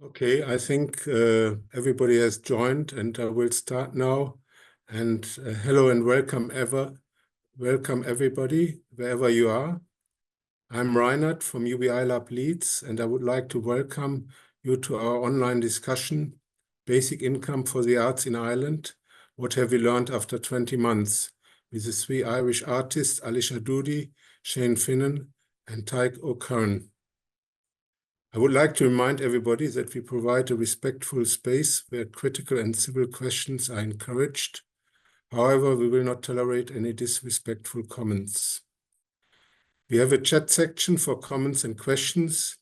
Okay, I think everybody has joined, and I will start now. And hello and welcome everybody, wherever you are. I'm Reinhard from UBI Lab Leeds, and I would like to welcome you to our online discussion, Basic Income for the Arts in Ireland, What Have We Learned After 20 Months, with the three Irish artists, Alicia Doody, Shane Finnan, and Tyke O'Kern. I would like to remind everybody that we provide a respectful space where critical and civil questions are encouraged. However, we will not tolerate any disrespectful comments. We have a chat section for comments and questions,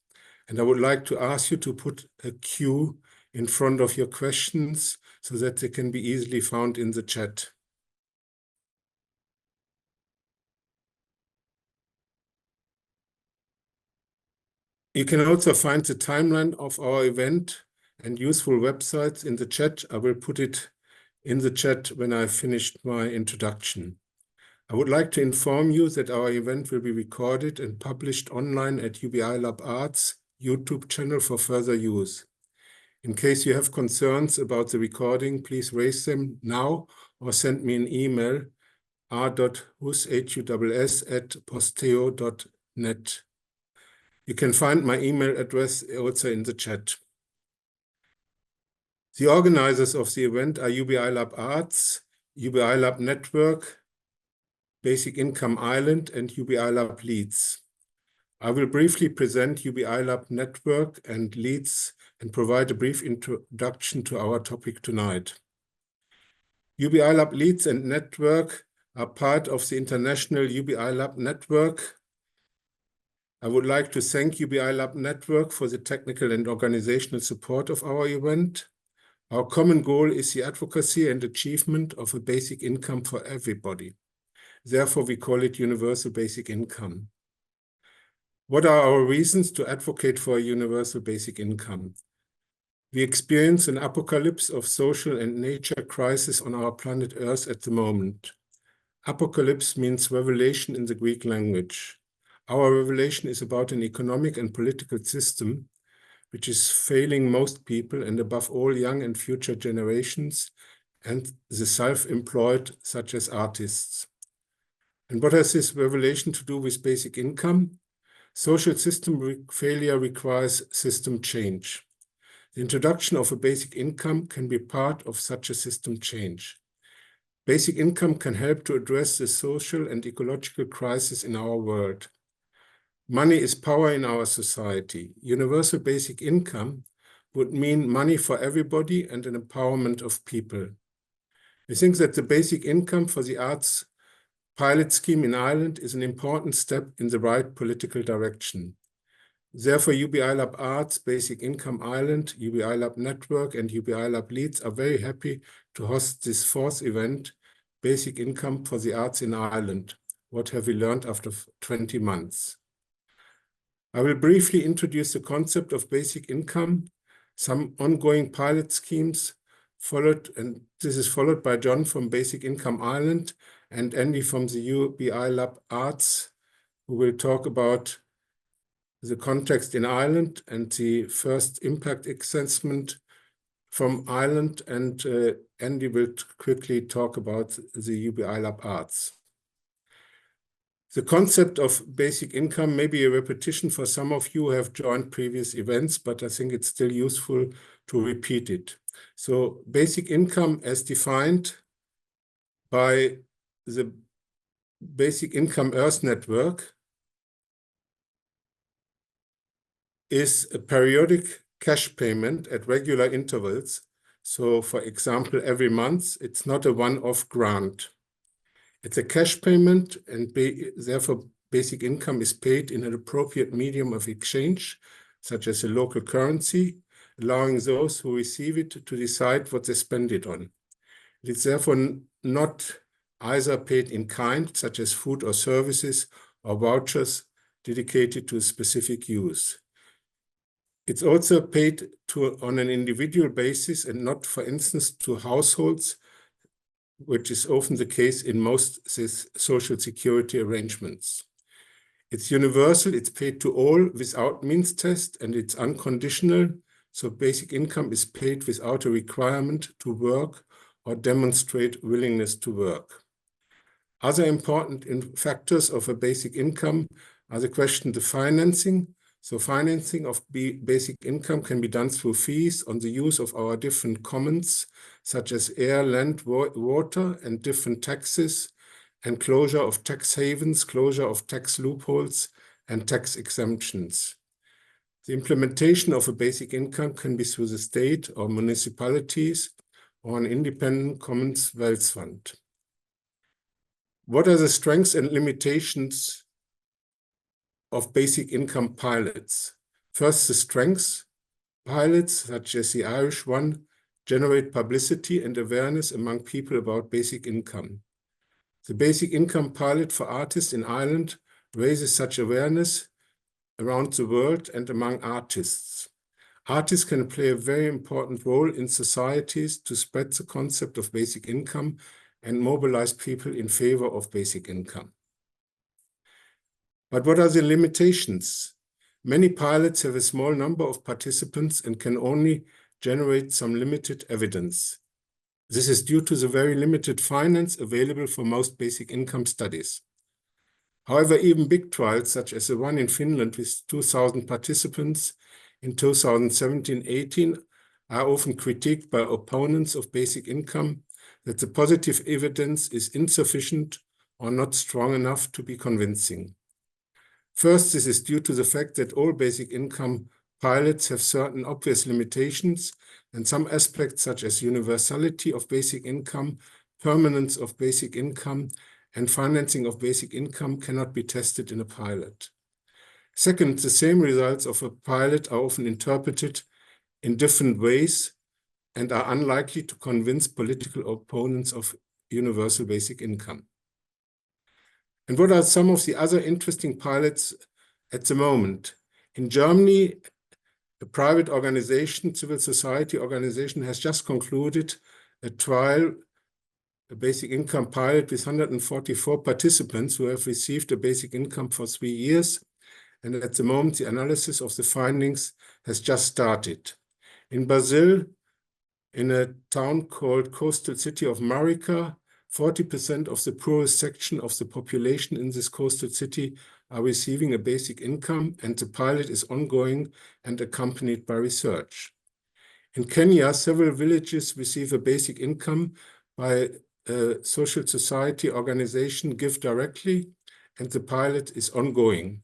and I would like to ask you to put a Q in front of your questions so that they can be easily found in the chat. You can also find the timeline of our event and useful websites in the chat. I will put it in the chat when I finished my introduction. I would like to inform you that our event will be recorded and published online at UBI Lab Arts YouTube channel for further use. In case you have concerns about the recording, please raise them now or send me an email r.hus@posteo.net. You can find my email address also in the chat. The organizers of the event are UBI Lab Arts, UBI Lab Network, Basic Income Ireland, and UBI Lab Leeds. I will briefly present UBI Lab Network and Leeds and provide a brief introduction to our topic tonight. UBI Lab Leeds and Network are part of the international UBI Lab Network. I would like to thank UBI Lab Network for the technical and organizational support of our event. Our common goal is the advocacy and achievement of a basic income for everybody. Therefore, we call it universal basic income. What are our reasons to advocate for a universal basic income? We experience an apocalypse of social and nature crisis on our planet Earth at the moment. Apocalypse means revelation in the Greek language. Our revelation is about an economic and political system which is failing most people and above all young and future generations and the self-employed such as artists. And what has this revelation to do with basic income? Social system failure requires system change. The introduction of a basic income can be part of such a system change. Basic income can help to address the social and ecological crisis in our world. Money is power in our society. Universal basic income would mean money for everybody and an empowerment of people. We think that the basic income for the arts pilot scheme in Ireland is an important step in the right political direction. Therefore, UBI Lab Arts, Basic Income Ireland, UBI Lab Network, and UBI Lab Leeds are very happy to host this fourth event, Basic Income for the Arts in Ireland. What have we learned after 20 months? I will briefly introduce the concept of basic income, some ongoing pilot schemes followed, and this is followed by John from Basic Income Ireland and Andy from the UBI Lab Arts, who will talk about the context in Ireland and the first impact assessment from Ireland, and Andy will quickly talk about the UBI Lab Arts. The concept of basic income may be a repetition for some of you who have joined previous events, but I think it's still useful to repeat it. So basic income as defined by the Basic Income Earth Network is a periodic cash payment at regular intervals. So for example, every month, it's not a one-off grant. It's a cash payment, and therefore basic income is paid in an appropriate medium of exchange, such as a local currency, allowing those who receive it to decide what they spend it on. It is therefore not either paid in kind, such as food or services, or vouchers dedicated to a specific use. It's also paid on an individual basis and not, for instance, to households, which is often the case in most social security arrangements. It's universal, it's paid to all without means test, and it's unconditional, so basic income is paid without a requirement to work or demonstrate willingness to work. Other important factors of a basic income are the question of financing. So financing of basic income can be done through fees on the use of our different commons, such as air, land, water, and different taxes, and closure of tax havens, closure of tax loopholes, and tax exemptions. The implementation of a basic income can be through the state or municipalities or an independent Commonwealth fund. What are the strengths and limitations of basic income pilots? First, the strengths. Pilots, such as the Irish one, generate publicity and awareness among people about basic income. The basic income pilot for artists in Ireland raises such awareness around the world and among artists. Artists can play a very important role in societies to spread the concept of basic income and mobilize people in favor of basic income. But what are the limitations? Many pilots have a small number of participants and can only generate some limited evidence. This is due to the very limited finance available for most basic income studies. However, even big trials, such as the one in Finland with 2,000 participants in 2017-18, are often critiqued by opponents of basic income that the positive evidence is insufficient or not strong enough to be convincing. First, this is due to the fact that all basic income pilots have certain obvious limitations, and some aspects such as universality of basic income, permanence of basic income, and financing of basic income cannot be tested in a pilot. Second, the same results of a pilot are often interpreted in different ways and are unlikely to convince political opponents of universal basic income. And what are some of the other interesting pilots at the moment? In Germany, a private organization, civil society organization, has just concluded a trial, a basic income pilot with 144 participants who have received a basic income for 3 years. And at the moment, the analysis of the findings has just started. In Brazil, in a town called Coastal City of Marica, 40% of the poorest section of the population in this coastal city are receiving a basic income, and the pilot is ongoing and accompanied by research. In Kenya, several villages receive a basic income by a social society organization Give Directly, and the pilot is ongoing.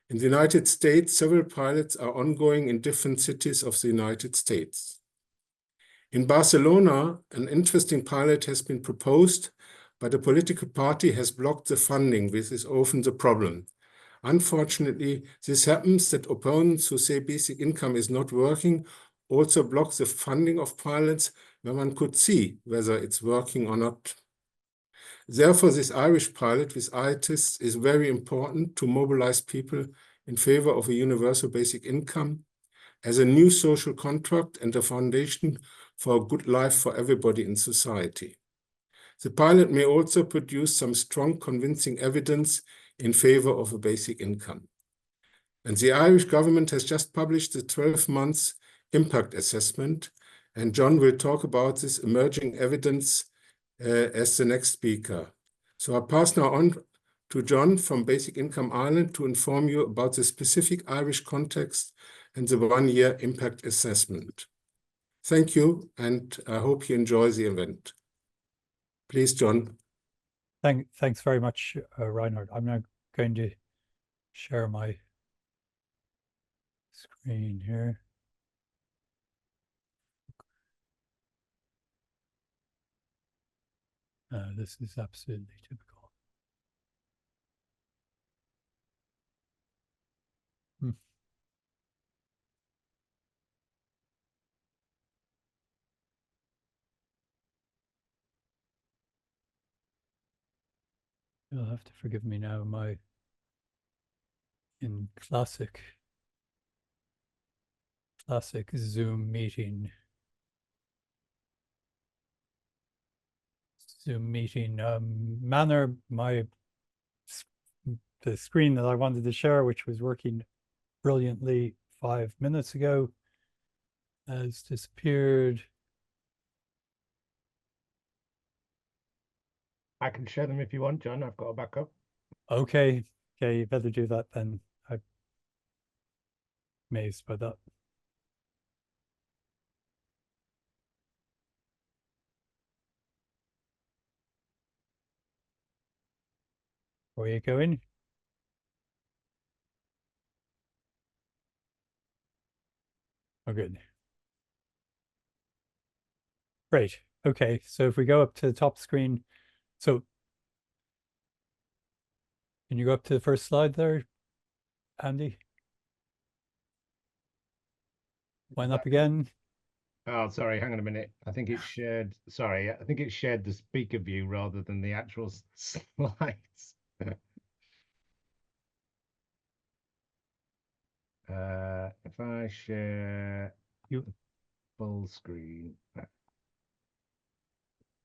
In the United States, several pilots are ongoing in different cities of the United States. In Barcelona, an interesting pilot has been proposed, but a political party has blocked the funding, which is often the problem. Unfortunately, this happens that opponents who say basic income is not working also block the funding of pilots where one could see whether it's working or not. Therefore, this Irish pilot with artists is very important to mobilize people in favor of a universal basic income as a new social contract and a foundation for a good life for everybody in society. The pilot may also produce some strong convincing evidence in favor of a basic income. And the Irish government has just published the 12 months impact assessment, and John will talk about this emerging evidence as the next speaker. So I pass now on to John from Basic Income Ireland to inform you about the specific Irish context and the one-year impact assessment. Thank you, and I hope you enjoy the event. Please, John. Thanks very much, Reinhard. I'm now going to share my screen here. This is absolutely typical. You'll have to forgive me now. In classic Zoom meeting manner, the screen that I wanted to share, which was working brilliantly 5 minutes ago, has disappeared. I can share them if you want, John. I've got a backup. Okay, you better do that then. I'm amazed by that. Where are you going? Oh, good. Great. Okay, so if we go up to the top screen, so can you go up to the first slide there, Andy? Line up again. Oh, sorry. Hang on a minute. I think it's shared. Sorry, I think it's shared the speaker view rather than the actual slides. If I share You full screen,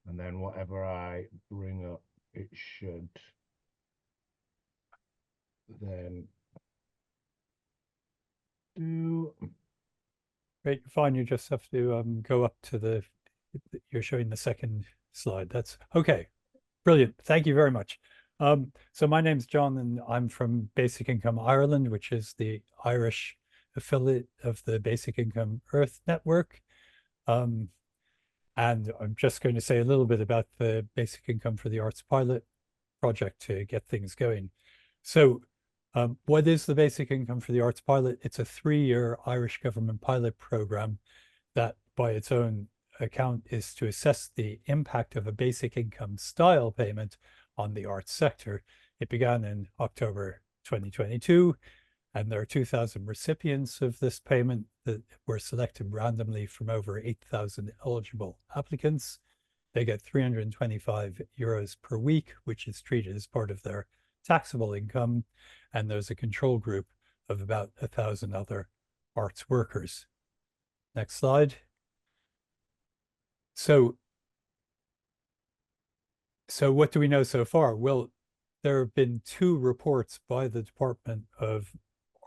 and then whatever I bring up, it should then do. Great, fine. You just have to go up to the, you're showing the second slide. That's okay. Brilliant. Thank you very much. So my name's John and I'm from Basic Income Ireland, which is the Irish affiliate of the Basic Income Earth Network. And I'm just going to say a little bit about the Basic Income for the Arts pilot project to get things going. So what is the Basic Income for the Arts pilot? It's a 3-year Irish government pilot program that by its own account is to assess the impact of a basic income style payment on the arts sector. It began in October 2022, and there are 2,000 recipients of this payment that were selected randomly from over 8,000 eligible applicants. They get 325 euros per week, which is treated as part of their taxable income, and there's a control group of about 1,000 other arts workers. Next slide. So what do we know so far? Well, there have been 2 reports by the Department of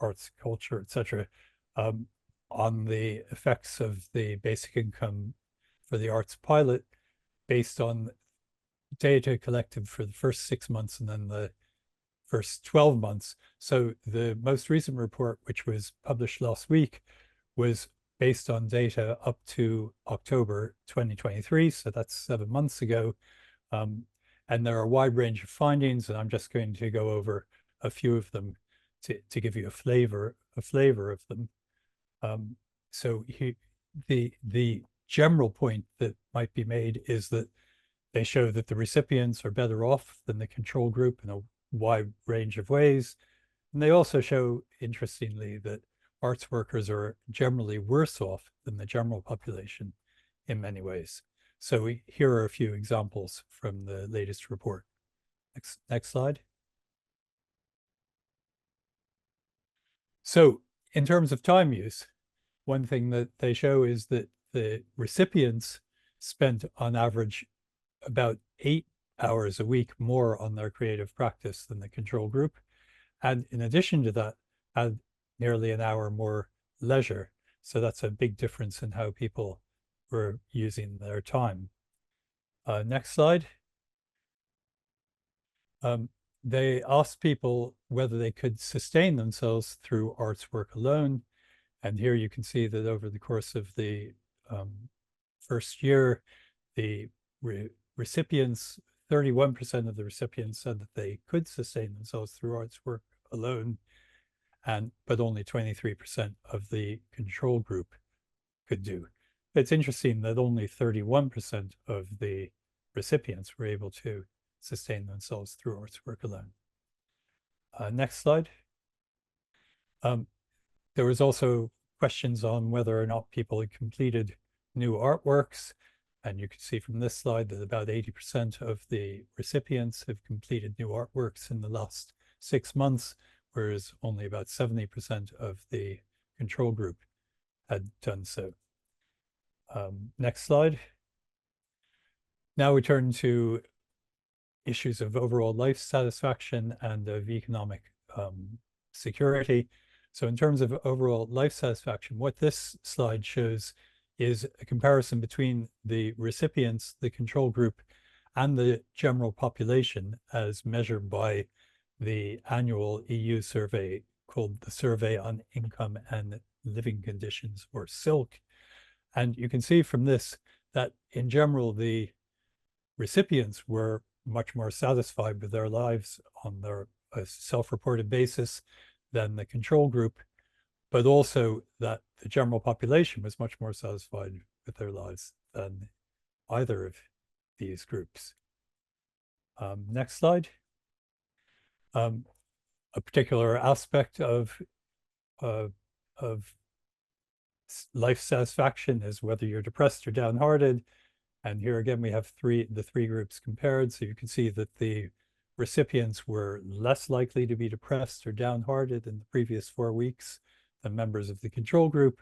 Arts, Culture, etc., on the effects of the basic income for the arts pilot based on data collected for the first 6 months and then the first 12 months. So the most recent report, which was published last week, was based on data up to October 2023. So that's 7 months ago. And there are a wide range of findings, and I'm just going to go over a few of them to give you a flavor of them. So the general point that might be made is that they show that the recipients are better off than the control group in a wide range of ways. And they also show, interestingly, that arts workers are generally worse off than the general population in many ways. So here are a few examples from the latest report. Next slide. So in terms of time use, one thing that they show is that the recipients spent on average about 8 hours a week more on their creative practice than the control group. And in addition to that, had nearly an hour more leisure. So that's a big difference in how people were using their time. Next slide. They asked people whether they could sustain themselves through arts work alone. And here you can see that over the course of the first year, the recipients, 31% of the recipients said that they could sustain themselves through arts work alone, but only 23% of the control group could do. It's interesting that only 31% of the recipients were able to sustain themselves through arts work alone. Next slide. There was also questions on whether or not people had completed new artworks. And you can see from this slide that about 80% of the recipients have completed new artworks in the last 6 months, whereas only about 70% of the control group had done so. Next slide. Now we turn to issues of overall life satisfaction and of economic security. So in terms of overall life satisfaction, what this slide shows is a comparison between the recipients, the control group, and the general population as measured by the annual EU survey called the Survey on Income and Living Conditions, or SILC. And you can see from this that in general, the recipients were much more satisfied with their lives on their self-reported basis than the control group, but also that the general population was much more satisfied with their lives than either of these groups. Next slide. A particular aspect of life satisfaction is whether you're depressed or downhearted. And here again, we have the three groups compared. So you can see that the recipients were less likely to be depressed or downhearted in the previous 4 weeks than members of the control group,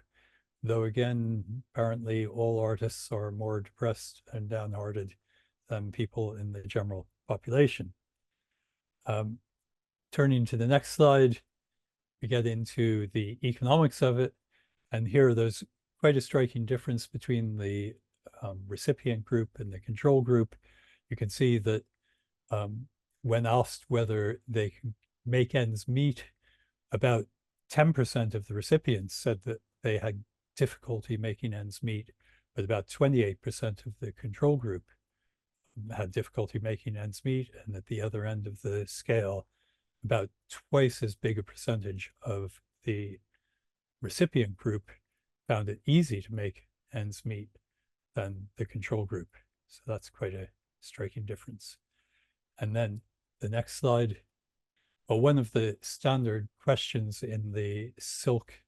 though again, apparently all artists are more depressed and downhearted than people in the general population. Turning to the next slide, we get into the economics of it. And here there's quite a striking difference between the recipient group and the control group. You can see that when asked whether they can make ends meet, about 10% of the recipients said that they had difficulty making ends meet, but about 28% of the control group had difficulty making ends meet. And at the other end of the scale, about twice as big a percentage of the recipient group found it easy to make ends meet than the control group. So that's quite a striking difference. And then the next slide. Well, one of the standard questions in the SILC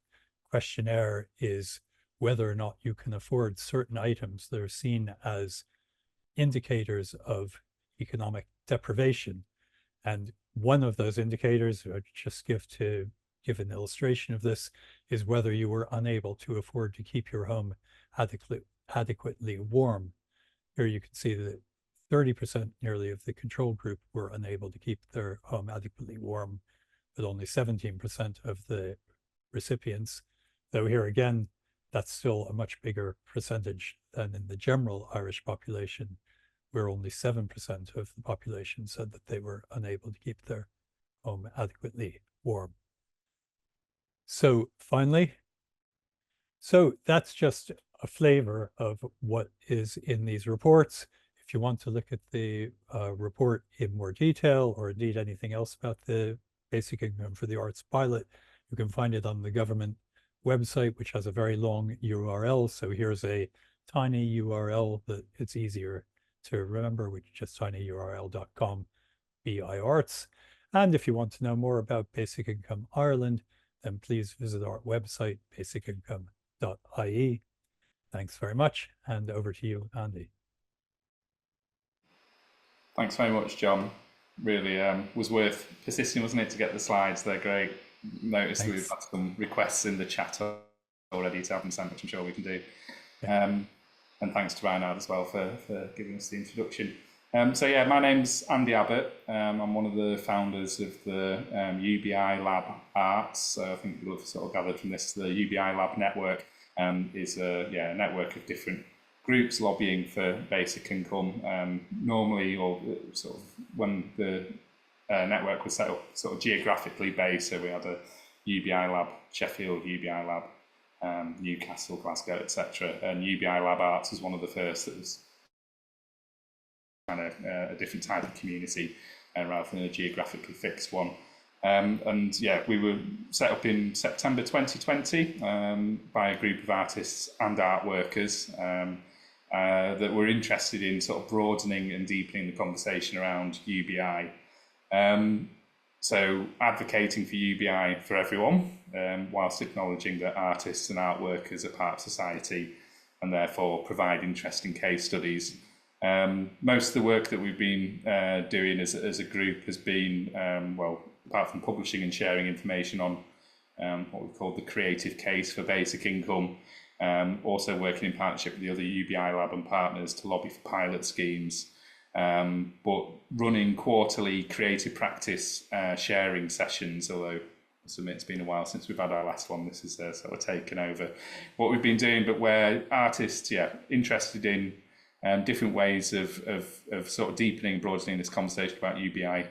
questionnaire is whether or not you can afford certain items that are seen as indicators of economic deprivation. And one of those indicators, I just give an illustration of this, is whether you were unable to afford to keep your home adequately warm. Here you can see that 30% nearly of the control group were unable to keep their home adequately warm, but only 17% of the recipients. Though here again, that's still a much bigger percentage than in the general Irish population, where only 7% of the population said that they were unable to keep their home adequately warm. So finally, so that's just a flavor of what is in these reports. If you want to look at the report in more detail, or indeed anything else about the basic income for the arts pilot, you can find it on the government website, which has a very long URL. So here's a tiny URL that it's easier to remember, which is just tinyurl.com BI Arts. And if you want to know more about Basic Income Ireland, then please visit our website, basicincome.ie. Thanks very much, and over to you, Andy. Thanks very much, John. Really was worth persisting, wasn't it, to get the slides? They're great. Notice that we've had some requests in the chat already to have them sent, which I'm sure we can do. Yeah. And thanks to Reinhard as well for giving us the introduction. So yeah, my name's Andy Abbott. I'm one of the founders of the UBI Lab Arts. So I think you'll have sort of gathered from this, the UBI Lab network is a network of different groups lobbying for basic income. Normally, or sort of when the network was set up sort of geographically based, so we had a UBI Lab Sheffield, UBI Lab Newcastle, Glasgow, etc. And UBI Lab Arts was one of the first that was kind of a different type of community rather than a geographically fixed one. And yeah, we were set up in September 2020 by a group of artists and art workers that were interested in sort of broadening and deepening the conversation around UBI. So advocating for UBI for everyone, whilst acknowledging that artists and art workers are part of society and therefore provide interesting case studies. Most of the work that we've been doing as a group has been, well, apart from publishing and sharing information on what we call the creative case for basic income, also working in partnership with the other UBI Lab and partners to lobby for pilot schemes, but running quarterly creative practice sharing sessions, although submit it's been a while since we've had our last one. This is sort of taken over what we've been doing, but where artists, interested in different ways of sort of deepening and broadening this conversation about UBI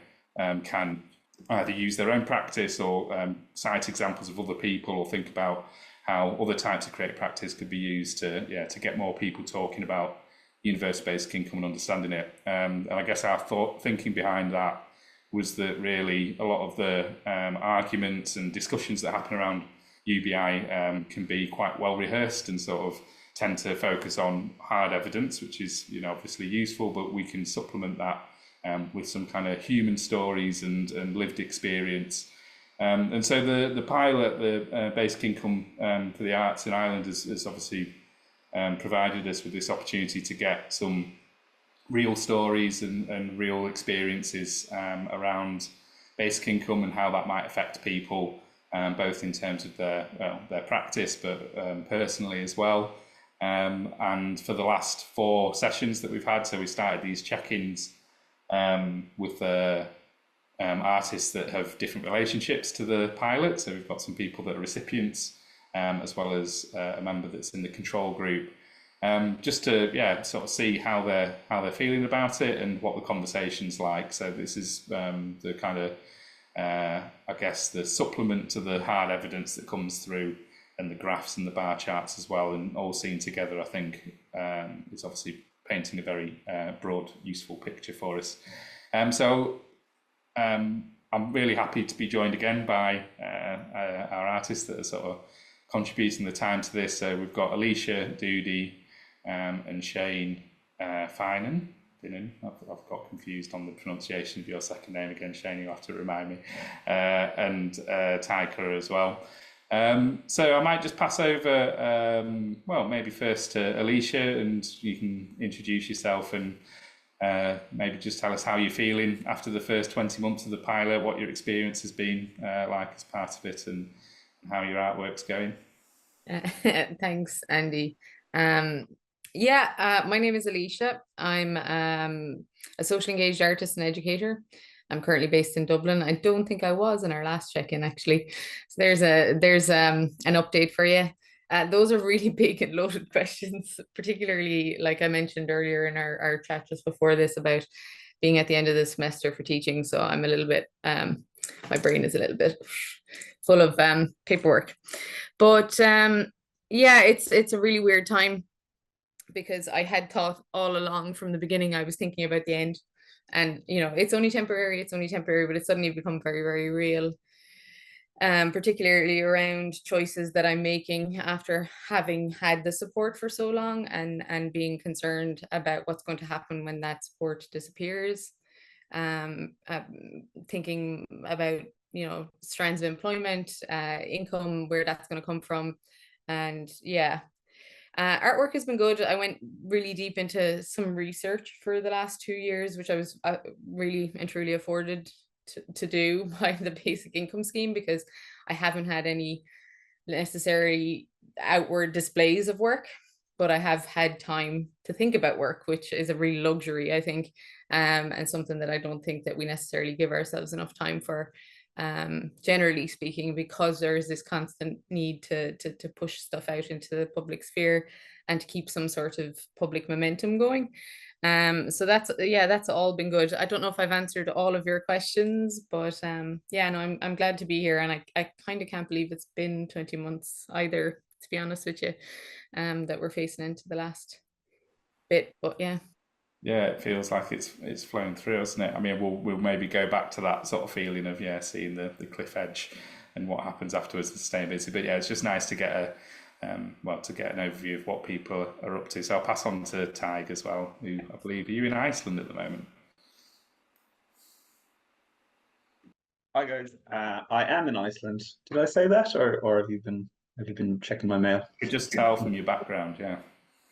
can either use their own practice or cite examples of other people, or think about how other types of creative practice could be used to get more people talking about universal basic income and understanding it. And I guess our thinking behind that was that really a lot of the arguments and discussions that happen around UBI can be quite well rehearsed and sort of tend to focus on hard evidence, which is obviously useful, but we can supplement that with some kind of human stories and lived experience. And so the pilot, the basic income for the arts in Ireland, has obviously provided us with this opportunity to get some real stories and real experiences around basic income and how that might affect people, both in terms of their practice, but personally as well. And for the last 4 sessions that we've had, so we started these check-ins with artists that have different relationships to the pilot. So we've got some people that are recipients, as well as a member that's in the control group, just to sort of see how they're feeling about it and what the conversation's like. So this is the kind of I guess the supplement to the hard evidence that comes through, and the graphs and the bar charts as well, and all seen together, I think is obviously painting a very broad, useful picture for us. So I'm really happy to be joined again by our artists that are sort of contributing the time to this. So we've got Alicia Doody and Shane Finan. I've got confused on the pronunciation of your second name again, Shane, you'll have to remind me. And Taika as well. So I might just pass over, well, maybe first to Alicia, and you can introduce yourself and maybe just tell us how you're feeling after the first 20 months of the pilot, what your experience has been like as part of it, and how your artwork's going. Thanks, Andy. My name is Alicia. I'm a social engaged artist and educator. I'm currently based in Dublin. I don't think I was in our last check-in, actually. So there's an update for you. Those are really big and loaded questions, particularly like I mentioned earlier in our chat just before this about being at the end of the semester for teaching. So I'm a little bit, my brain is a little bit full of paperwork. But it's a really weird time, because I had thought all along from the beginning, I was thinking about the end. And, it's only temporary, but it's suddenly become very, very real. Particularly around choices that I'm making after having had the support for so long, and being concerned about what's going to happen when that support disappears. Thinking about, strands of employment, income, where that's going to come from. And artwork has been good. I went really deep into some research for the last 2 years, which I was really and truly afforded to do by the basic income scheme, because I haven't had any necessary outward displays of work, but I have had time to think about work, which is a real luxury, I think, and something that I don't think that we necessarily give ourselves enough time for, generally speaking, because there's this constant need to push stuff out into the public sphere and to keep some sort of public momentum going. So that's all been good. I don't know if I've answered all of your questions, but I'm glad to be here, and I kind of can't believe it's been 20 months either, to be honest with you, that we're facing into the last bit. But yeah, it feels like it's flown through, hasn't it? I mean, we'll maybe go back to that sort of feeling of seeing the cliff edge and what happens afterwards, the sustainability. But it's just nice to get an overview of what people are up to. So I'll pass on to Tig as well, who I believe, are you in Iceland at the moment? Hi guys, I am in Iceland. Did I say that, or have you been checking my mail? You could just tell from your background, yeah.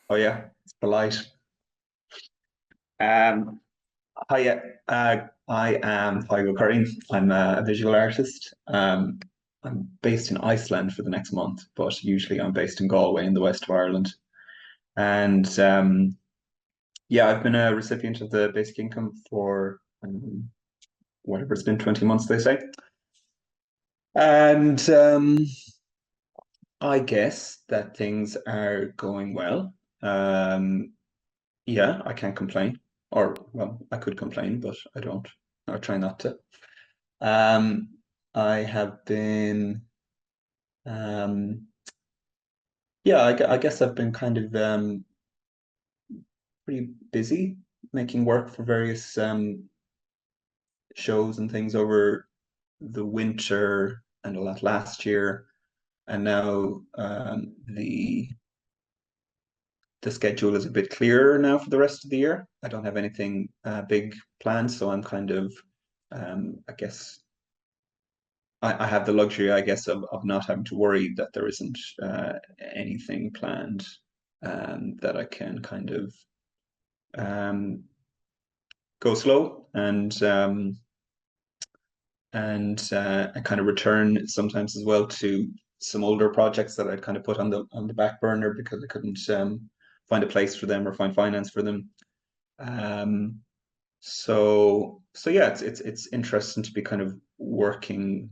Oh yeah, it's polite. Hi, I am Hugo Curran. I'm a visual artist. I'm based in Iceland for the next month, but usually I'm based in Galway in the west of Ireland. And I've been a recipient of the basic income for whatever it's been, 20 months, they say. And I guess that things are going well. Yeah, I can't complain. Or, well, I could complain, but I don't. I try not to. I have been, yeah, I guess I've been kind of pretty busy making work for various shows and things over the winter and a lot last year. And now the schedule is a bit clearer now for the rest of the year. I don't have anything big planned, so I'm kind of, I guess, I have the luxury, I guess, of not having to worry that there isn't anything planned, that I can kind of go slow and kind of return sometimes as well to some older projects that I'd kind of put on the back burner because I couldn't find a place for them or find finance for them. So yeah, it's interesting to be kind of working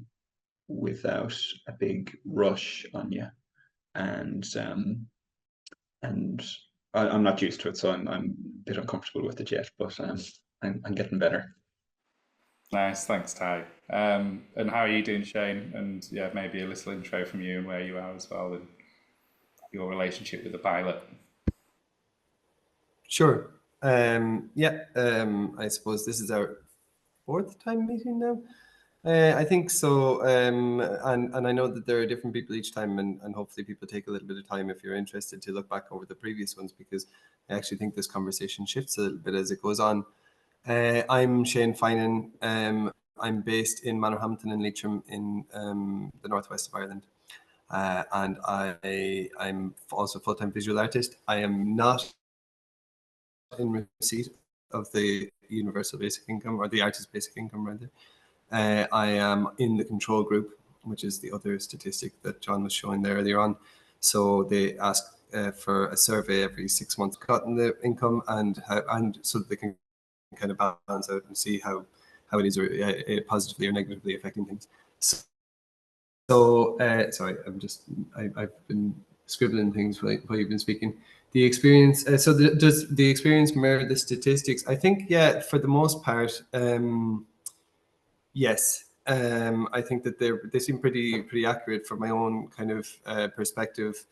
without a big rush on you, and I'm not used to it, so I'm a bit uncomfortable with it yet, but I'm getting better. Nice, thanks, Ty. And how are you doing, Shane? And yeah, maybe a little intro from you and where you are as well, and your relationship with the pilot. Sure. Yeah, I suppose this is our fourth time meeting now. I think so. And I know that there are different people each time, and hopefully people take a little bit of time if you're interested to look back over the previous ones, because I actually think this conversation shifts a little bit as it goes on. I'm Shane Finan. I'm based in Manorhampton and Leitrim in the northwest of Ireland. And I'm also a full-time visual artist. I am not in receipt of the universal basic income, or the artist basic income rather. I am in the control group, which is the other statistic that John was showing there earlier on. So they ask for a survey every 6 months, cut in the income, and so that they can kind of balance out and see how it is positively or negatively affecting things. So sorry, I've been scribbling things while you've been speaking. The experience, does the experience mirror the statistics? I think, yeah, for the most part, yes. I think that they seem pretty accurate from my own kind of perspective.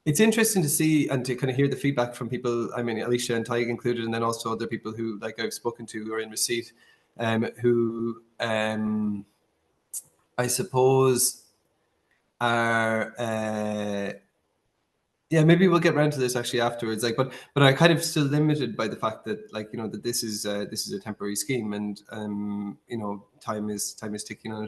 It's interesting to see and to kind of hear the feedback from people. I mean, Alicia and Ty included, and then also other people who, like, I've spoken to who are in receipt, who I suppose are yeah, maybe we'll get around to this actually afterwards. Like, but I'm kind of still limited by the fact that, like, you know, that this is a temporary scheme, and you know, time is ticking on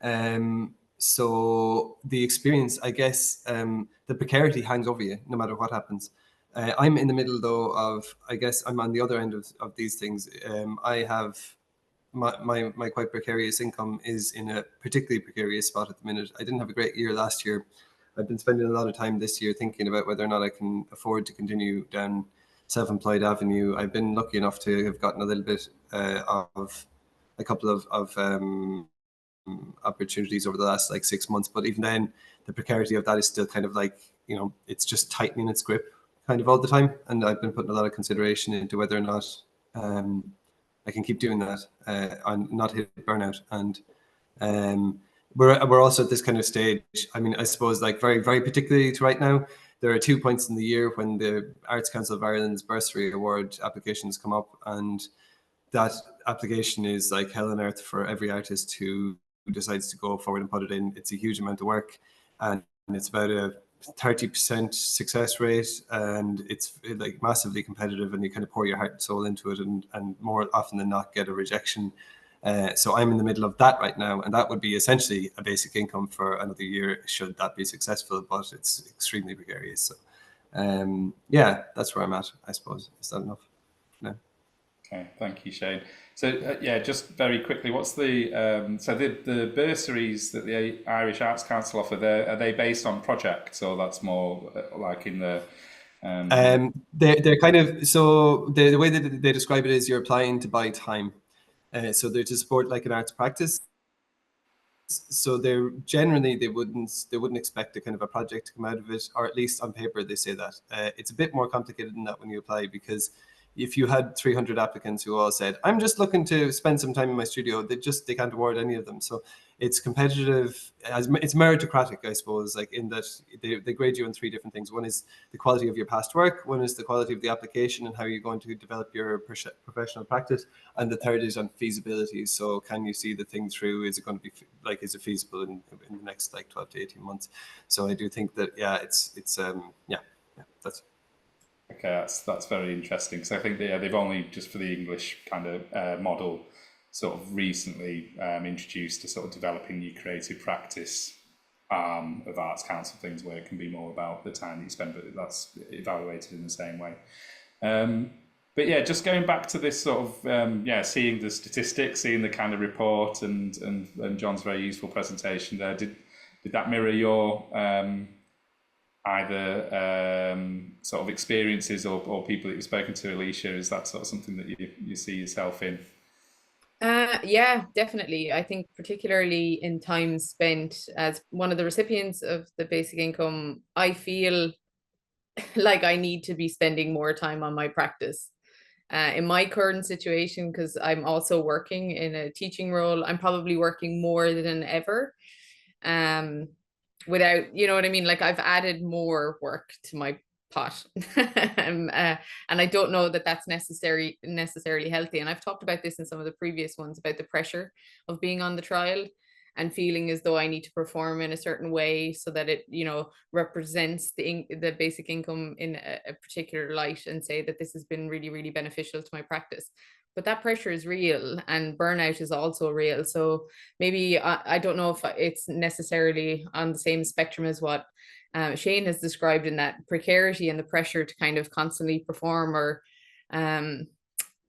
it. So the experience, I guess, the precarity hangs over you no matter what happens. I'm in the middle though of, I guess I'm on the other end of these things. I have my quite precarious income is in a particularly precarious spot at the minute. I didn't have a great year last year. I've been spending a lot of time this year thinking about whether or not I can afford to continue down self-employed avenue. I've been lucky enough to have gotten a little bit of a couple of opportunities over the last like 6 months, but even then the precarity of that is still kind of like, you know, it's just tightening its grip kind of all the time. And I've been putting a lot of consideration into whether or not I can keep doing that and not hit burnout. And we're also at this kind of stage. I mean, I suppose, like, very, very particularly to right now, there are 2 points in the year when the Arts Council of Ireland's bursary award applications come up, and that application is like hell on earth for every artist who decides to go forward and put it in. It's a huge amount of work, and it's about a 30% success rate, and it's like massively competitive, and you kind of pour your heart and soul into it, and more often than not get a rejection. So I'm in the middle of that right now, and that would be essentially a basic income for another year should that be successful, but it's extremely precarious. So yeah, that's where I'm at, I suppose. Is that enough? No. Okay, thank you, Shane. So yeah, just very quickly, what's the so the bursaries that the Irish Arts Council offer? Are they based on projects, or that's more like in the? They're kind of, so the way that they describe it is you're applying to buy time. So they're to support like an arts practice. So they're generally they wouldn't expect a kind of a project to come out of it, or at least on paper they say that. It's a bit more complicated than that when you apply, because if you had 300 applicants who all said, I'm just looking to spend some time in my studio, they can't award any of them. So it's competitive, it's meritocratic, I suppose, like in that they grade you on 3 different things. One is the quality of your past work, one is the quality of the application and how you're going to develop your professional practice, and the third is on feasibility. So can you see the thing through? Is it going to be like, is it feasible in the next like 12 to 18 months? So I do think that, yeah, it's that's. Okay, that's very interesting, because I think they've only, just for the English kind of model, sort of recently introduced a sort of developing new creative practice of Arts Council things, where it can be more about the time that you spend, but that's evaluated in the same way. But yeah, just going back to this sort of seeing the statistics, seeing the kind of report, and John's very useful presentation there. Did that mirror your either sort of experiences or people that you've spoken to, Alicia? Is that sort of something that you see yourself in? Yeah, definitely. I think particularly in time spent as one of the recipients of the basic income, I feel like I need to be spending more time on my practice. In my current situation, because I'm also working in a teaching role, I'm probably working more than ever. Without, you know what I mean? Like, I've added more work to my pot. And I don't know that that's necessarily healthy. And I've talked about this in some of the previous ones, about the pressure of being on the trial and feeling as though I need to perform in a certain way so that it, you know, represents the basic income in a particular light, and say that this has been really, really beneficial to my practice. But that pressure is real, and burnout is also real. So maybe I don't know if it's necessarily on the same spectrum as what Shane has described, in that precarity and the pressure to kind of constantly perform, or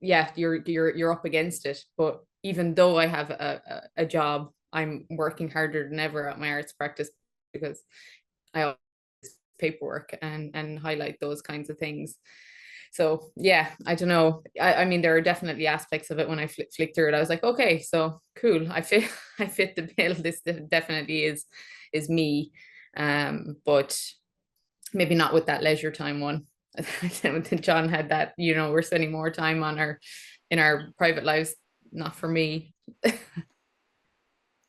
you're up against it. But even though I have a job, I'm working harder than ever at my arts practice, because I always paperwork and highlight those kinds of things. So yeah, I don't know. I mean, there are definitely aspects of it when I flick through it. I was like, okay, so cool. I fit the bill. This definitely is me. But maybe not with that leisure time one. John had that, you know, we're spending more time in our private lives. Not for me.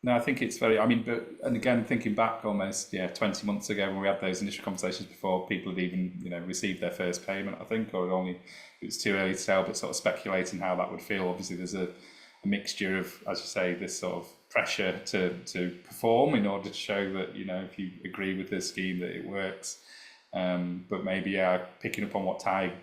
No, I think it's very, I mean, and again, thinking back almost, 20 months ago when we had those initial conversations, before people had even, received their first payment, I think, or it was too early to tell, but sort of speculating how that would feel. Obviously, there's a mixture of, as you say, this sort of pressure to perform in order to show that, if you agree with this scheme, that it works. But maybe, picking up on what Ty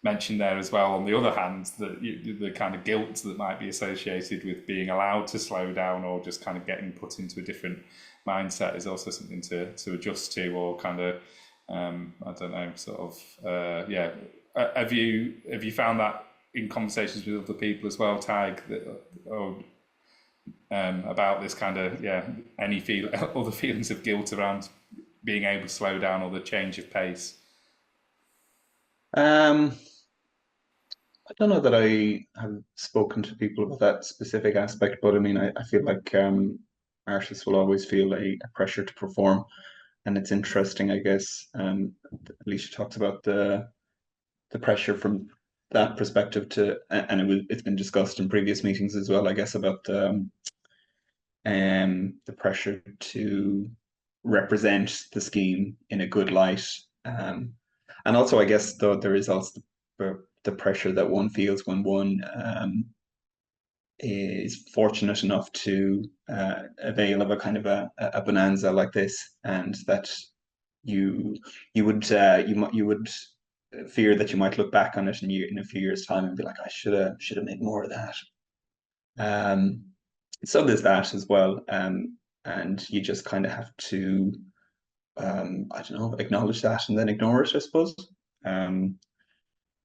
mentioned there as well, on the other hand, the kind of guilt that might be associated with being allowed to slow down, or just kind of getting put into a different mindset, is also something to adjust to, or kind of I don't know, sort of have you found that in conversations with other people as well, Tig, about this kind of any other feelings of guilt around being able to slow down, or the change of pace? I don't know that I have spoken to people about that specific aspect, but I mean, I feel like artists will always feel a pressure to perform, and it's interesting, I guess. Alicia talks about the pressure from that perspective and it's been discussed in previous meetings as well, I guess, about the pressure to represent the scheme in a good light, and also, I guess, though, there is also the pressure that one feels when one is fortunate enough to avail of a kind of a bonanza like this, and that you would fear that you might look back on it in a few years' time and be like, I should have made more of that. So there's that as well, and you just kind of have to I don't know, acknowledge that and then ignore it, I suppose.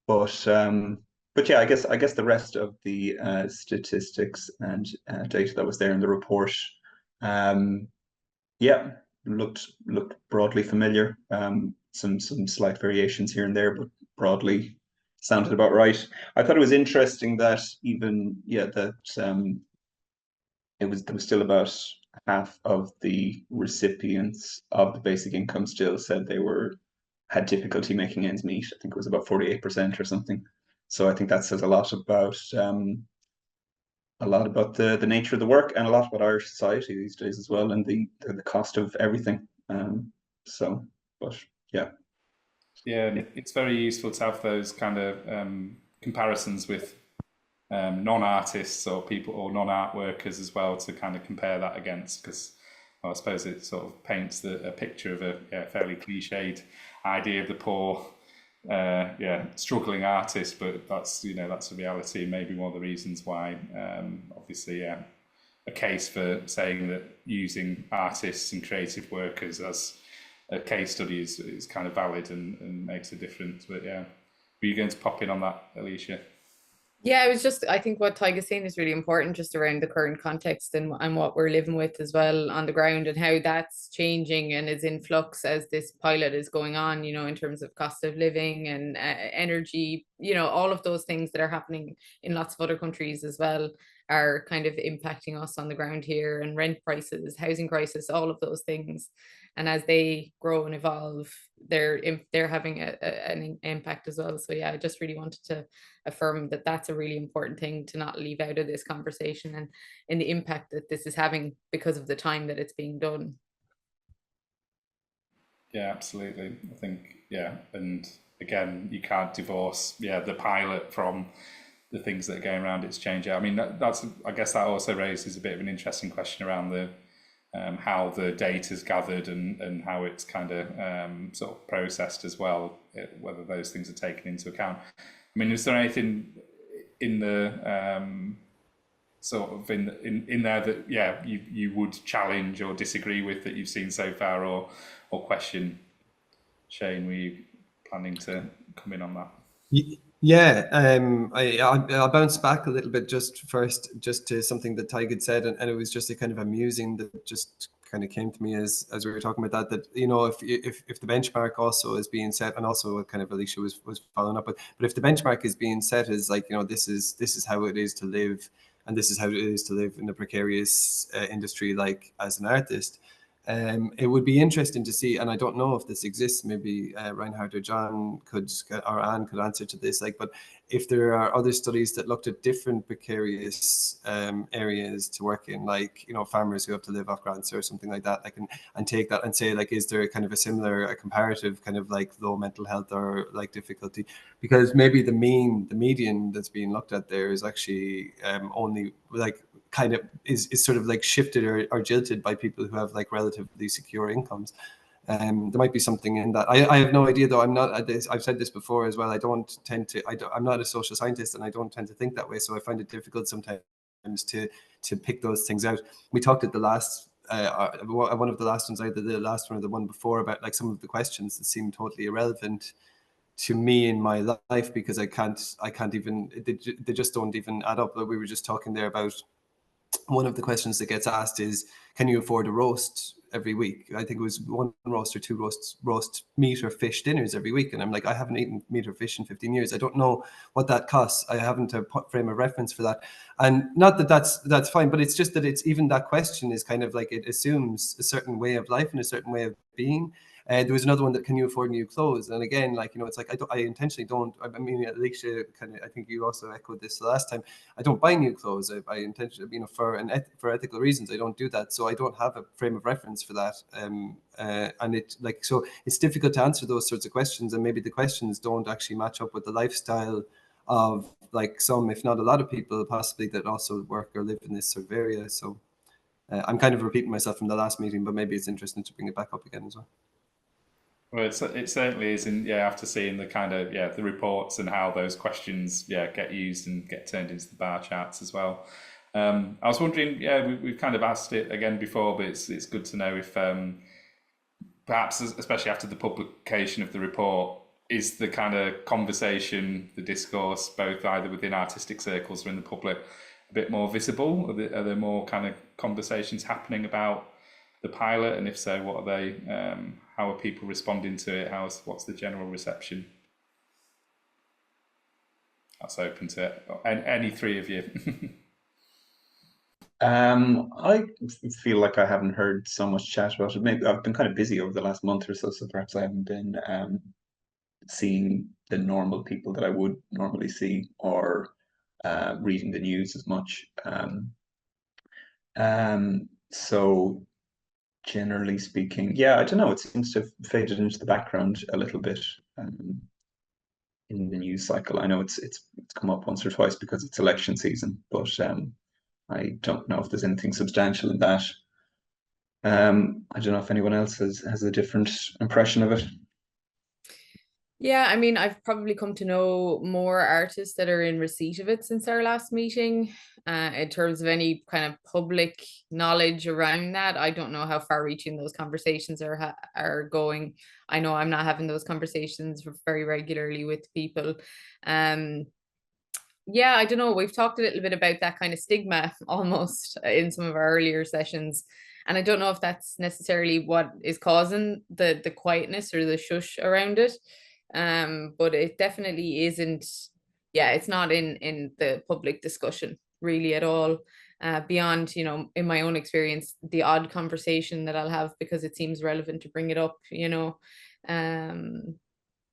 But yeah, I guess the rest of the statistics and data that was there in the report, looked broadly familiar. Some slight variations here and there, but broadly sounded about right. I thought it was interesting that even there was still about half of the recipients of the basic income still said they had difficulty making ends meet. I think it was about 48% or something. So I think that says a lot about the nature of the work, and a lot about Irish society these days as well, and the cost of everything. But yeah. Yeah, and it's very useful to have those kind of comparisons with non-artists or people or non-art workers as well, to kind of compare that against, because I suppose it sort of paints a picture of a fairly cliched idea of the poor, struggling artist, but that's that's a reality. Maybe one of the reasons why, obviously, a case for saying that using artists and creative workers as a case study is kind of valid and makes a difference. But yeah, were you going to pop in on that, Alicia? Yeah, I think what Tyga's saying is really important, just around the current context and what we're living with as well on the ground, and how that's changing and is in flux as this pilot is going on, in terms of cost of living and energy, all of those things that are happening in lots of other countries as well are kind of impacting us on the ground here, and rent prices, housing crisis, all of those things. And as they grow and evolve, they're having an impact as well. So yeah, I just really wanted to affirm that that's a really important thing to not leave out of this conversation, and in the impact that this is having because of the time that it's being done. Yeah, absolutely. I think, and again, you can't divorce the pilot from the things that are going around its change. I mean, I guess that also raises a bit of an interesting question around the how the data is gathered and how it's kind of sort of processed as well, whether those things are taken into account. I mean, is there anything in the sort of in there that you would challenge or disagree with that you've seen so far, or question? Shane, were you planning to come in on that? Yeah, I'll bounce back a little bit just to something that Tyg had said, and it was just a kind of amusing that just kind of came to me as we were talking about that if the benchmark also is being set, and also what kind of Alicia was following up with, but if the benchmark is being set as like, this is how it is to live, and this is how it is to live in a precarious industry, like as an artist. It would be interesting to see, and I don't know if this exists, maybe Reinhard or John or Anne could answer to this, but if there are other studies that looked at different precarious areas to work in, like, farmers who have to live off grants or something like that, and take that and say, like, is there kind of a comparative kind of like low mental health or like difficulty? Because maybe the median that's being looked at there is actually only like kind of is sort of like shifted or jilted by people who have like relatively secure incomes. There might be something in that. I have no idea, though. I've said this before as well. I'm not a social scientist, and I don't tend to think that way. So I find it difficult sometimes to pick those things out. We talked at the last one of the last ones, either the last one or the one before, about like some of the questions that seem totally irrelevant to me in my life, because I can't even, they just don't even add up. But we were just talking there about one of the questions that gets asked is, can you afford a roast every week? I think it was one roast or two roast meat or fish dinners every week. And I'm like, I haven't eaten meat or fish in 15 years. I don't know what that costs. I haven't a frame of reference for that. And not that that's fine, but it's just that it's even that question is kind of like, it assumes a certain way of life and a certain way of being. There was another one that, can you afford new clothes? And again, like, it's like, I intentionally don't. I mean, Alicia, I think you also echoed this the last time. I don't buy new clothes. I intentionally, for ethical reasons, I don't do that. So I don't have a frame of reference for that. And so it's difficult to answer those sorts of questions. And maybe the questions don't actually match up with the lifestyle of like some, if not a lot of people, possibly, that also work or live in this sort of area. So I'm kind of repeating myself from the last meeting, but maybe it's interesting to bring it back up again as well. Well, it certainly is, after seeing the kind of the reports and how those questions get used and get turned into the bar charts as well. I was wondering, we've kind of asked it again before, but it's good to know if perhaps, especially after the publication of the report, is the kind of conversation, the discourse, both either within artistic circles or in the public, a bit more visible? Are there more kind of conversations happening about the pilot, and if so, what are they? How are people responding to it? What's the general reception? That's open to any three of you. I feel like I haven't heard so much chat about it. Maybe I've been kind of busy over the last month or so, so perhaps I haven't been seeing the normal people that I would normally see, or reading the news as much. So generally speaking, yeah, I don't know, it seems to have faded into the background a little bit in the news cycle. I know it's come up once or twice because it's election season, but I don't know if there's anything substantial in that. I don't know if anyone else has a different impression of it. Yeah, I mean, I've probably come to know more artists that are in receipt of it since our last meeting. In terms of any kind of public knowledge around that, I don't know how far-reaching those conversations are going. I know I'm not having those conversations very regularly with people. Yeah, I don't know. We've talked a little bit about that kind of stigma almost in some of our earlier sessions. And I don't know if that's necessarily what is causing the quietness or the shush around it. But it definitely isn't, yeah, it's not in the public discussion really at all. Beyond, you know, in my own experience, the odd conversation that I'll have because it seems relevant to bring it up, you know.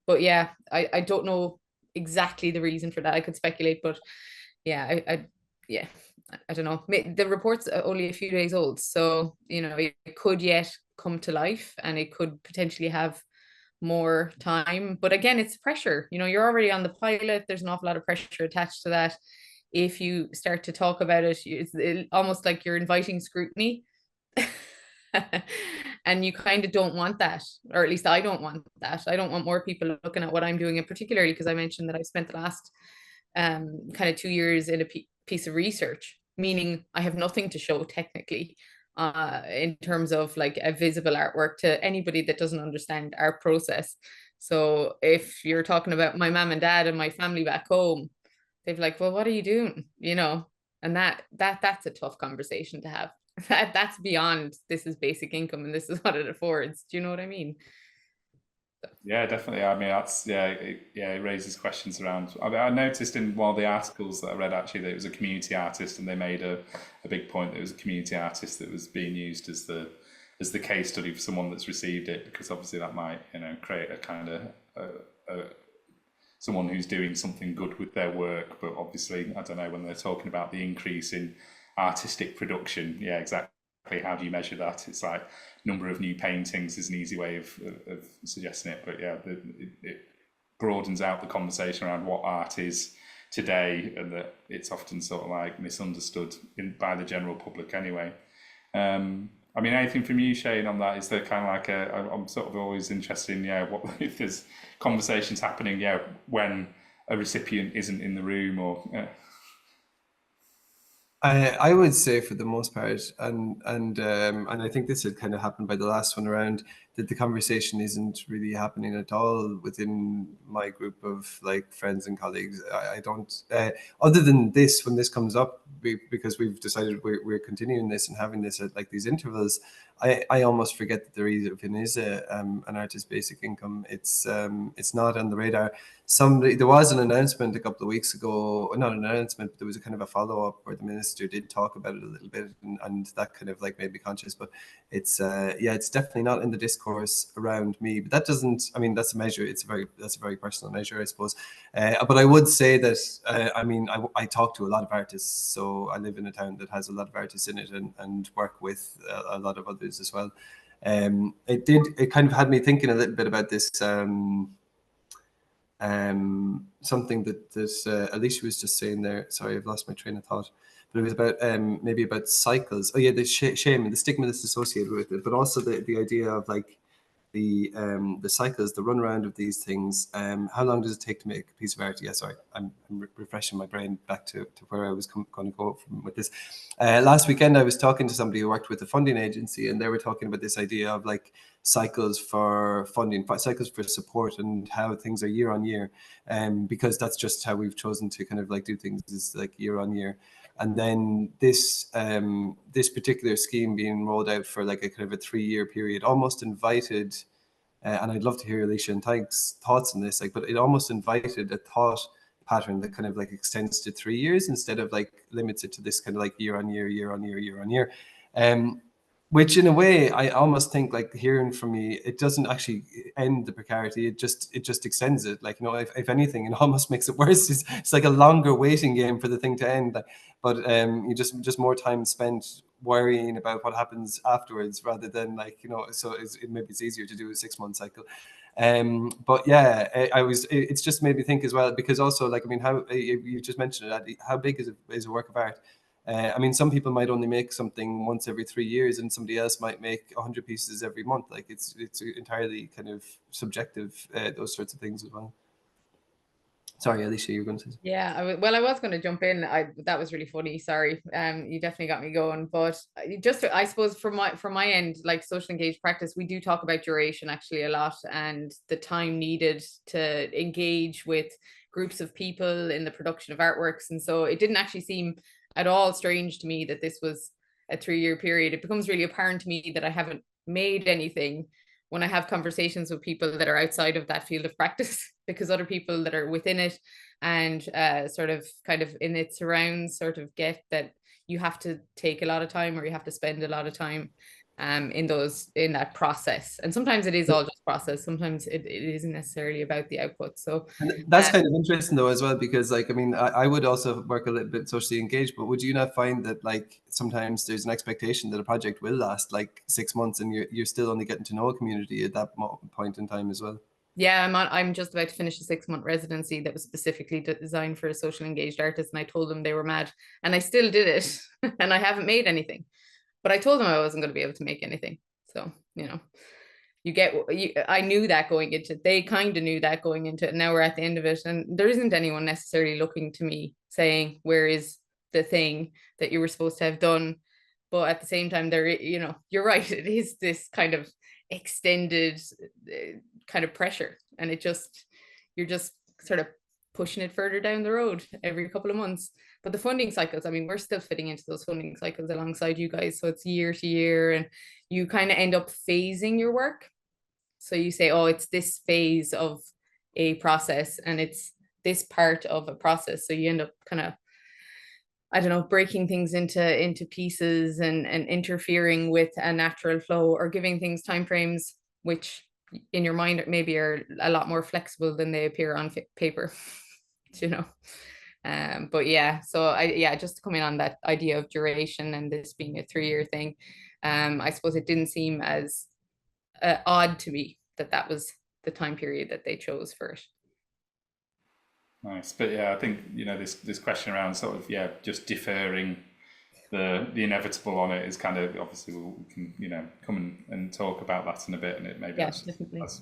But yeah, I don't know exactly the reason for that. I could speculate, but yeah, yeah, I don't know. The report's only a few days old, so you know it could yet come to life, and it could potentially have more time. But again, it's pressure. You know, you're already on the pilot. There's an awful lot of pressure attached to that. If you start to talk about it, it's almost like you're inviting scrutiny. And you kind of don't want that, or at least I don't want that. I don't want more people looking at what I'm doing, and particularly because I mentioned that I spent the last kind of 2 years in a piece of research, meaning I have nothing to show technically in terms of like a visible artwork to anybody that doesn't understand our process. So if you're talking about my mom and dad and my family back home, they've like, well, what are you doing, you know? And that's a tough conversation to have. That's beyond this is basic income and this is what it affords. Do you know what I mean? Yeah, definitely. I mean, that's it raises questions around. I noticed in one of the articles that I read actually that it was a community artist, and they made a big point that it was a community artist that was being used as the case study for someone that's received it, because obviously that might, you know, create a kind of someone who's doing something good with their work. But obviously, I don't know, when they're talking about the increase in artistic production, yeah, exactly. How do you measure that? It's like number of new paintings is an easy way of suggesting it, but yeah, it broadens out the conversation around what art is today, and that it's often sort of like misunderstood by the general public anyway. I mean, anything from you, Shane, on that? Is there kind of like I'm sort of always interested in, yeah, what if there's conversations happening, yeah, when a recipient isn't in the room, or I would say for the most part, and I think this had kind of happened by the last one around, that the conversation isn't really happening at all within my group of like friends and colleagues. I don't, other than this, when this comes up, because we've decided we're continuing this and having this at like these intervals, I almost forget that there even is an artist basic income. It's not on the radar. There was an announcement a couple of weeks ago, not an announcement, but there was a kind of a follow-up where the minister did talk about it a little bit, and that kind of like made me conscious. But it's it's definitely not in the discourse around me. But that doesn't, I mean, that's a measure. That's a very personal measure, I suppose. But I would say that I mean, I talk to a lot of artists, so I live in a town that has a lot of artists in it, and work with a lot of others as well. It kind of had me thinking a little bit about this. Something that Alicia was just saying there. Sorry, I've lost my train of thought. But it was about maybe about cycles. Oh yeah, the shame and the stigma that's associated with it, but also the idea of like the cycles, the runaround of these things. How long does it take to make a piece of art? Yeah, sorry, I'm refreshing my brain back to where I was going to go with this. Last weekend, I was talking to somebody who worked with a funding agency, and they were talking about this idea of like cycles for funding, cycles for support, and how things are year on year. Because that's just how we've chosen to kind of like do things, is like year on year. And then this particular scheme being rolled out for like a kind of a 3-year period almost invited, and I'd love to hear Alicia and Tag's thoughts on this, like, but it almost invited a thought pattern that kind of like extends to 3 years instead of like limits it to this kind of like year on year, year on year, year on year. Which in a way, I almost think, like, hearing from you, it doesn't actually end the precarity. It just extends it. Like, you know, if anything, it almost makes it worse. It's like a longer waiting game for the thing to end. But you just more time spent worrying about what happens afterwards rather than, like, you know, so maybe it's easier to do a 6-month cycle. But yeah, it's just made me think as well, because also, like, I mean, how you just mentioned it, how big is a work of art? I mean, some people might only make something once every 3 years, and somebody else might make 100 pieces every month. Like, it's entirely kind of subjective, those sorts of things as well. Sorry, Alicia, you were going to say something. Yeah, I was going to jump in. That was really funny. Sorry, you definitely got me going. But just I suppose from my end, like social engaged practice, we do talk about duration actually a lot, and the time needed to engage with groups of people in the production of artworks. And so it didn't actually seem at all strange to me that this was a 3-year period. It becomes really apparent to me that I haven't made anything when I have conversations with people that are outside of that field of practice, because other people that are within it and sort of kind of in its surrounds sort of get that you have to take a lot of time, or you have to spend a lot of time in that process. And sometimes it is all just process. Sometimes it isn't necessarily about the output. So and that's kind of interesting though as well, because, like, I mean, I would also work a little bit socially engaged, but would you not find that, like, sometimes there's an expectation that a project will last like 6 months and you're still only getting to know a community at that point in time as well? Yeah, I'm just about to finish a 6-month residency that was specifically designed for a social engaged artist, and I told them they were mad, and I still did it, and I haven't made anything. But I told them I wasn't going to be able to make anything. So, you know, I knew that going into it. They kind of knew that going into it. And now we're at the end of it, and there isn't anyone necessarily looking to me saying, where is the thing that you were supposed to have done? But at the same time, you know, you're right. It is this kind of extended kind of pressure, and you're just sort of pushing it further down the road every couple of months. But the funding cycles, I mean, we're still fitting into those funding cycles alongside you guys. So it's year to year, and you kind of end up phasing your work. So you say, oh, it's this phase of a process, and it's this part of a process. So you end up kind of, I don't know, breaking things into pieces and interfering with a natural flow, or giving things timeframes, which in your mind maybe are a lot more flexible than they appear on paper, you know. But yeah, so just to come in on that idea of duration and this being a 3-year thing, I suppose it didn't seem as odd to me that was the time period that they chose for it. Nice. But yeah, I think, you know, this question around sort of, just deferring the inevitable on it is kind of, obviously we can, you know, come and talk about that in a bit, and it maybe that's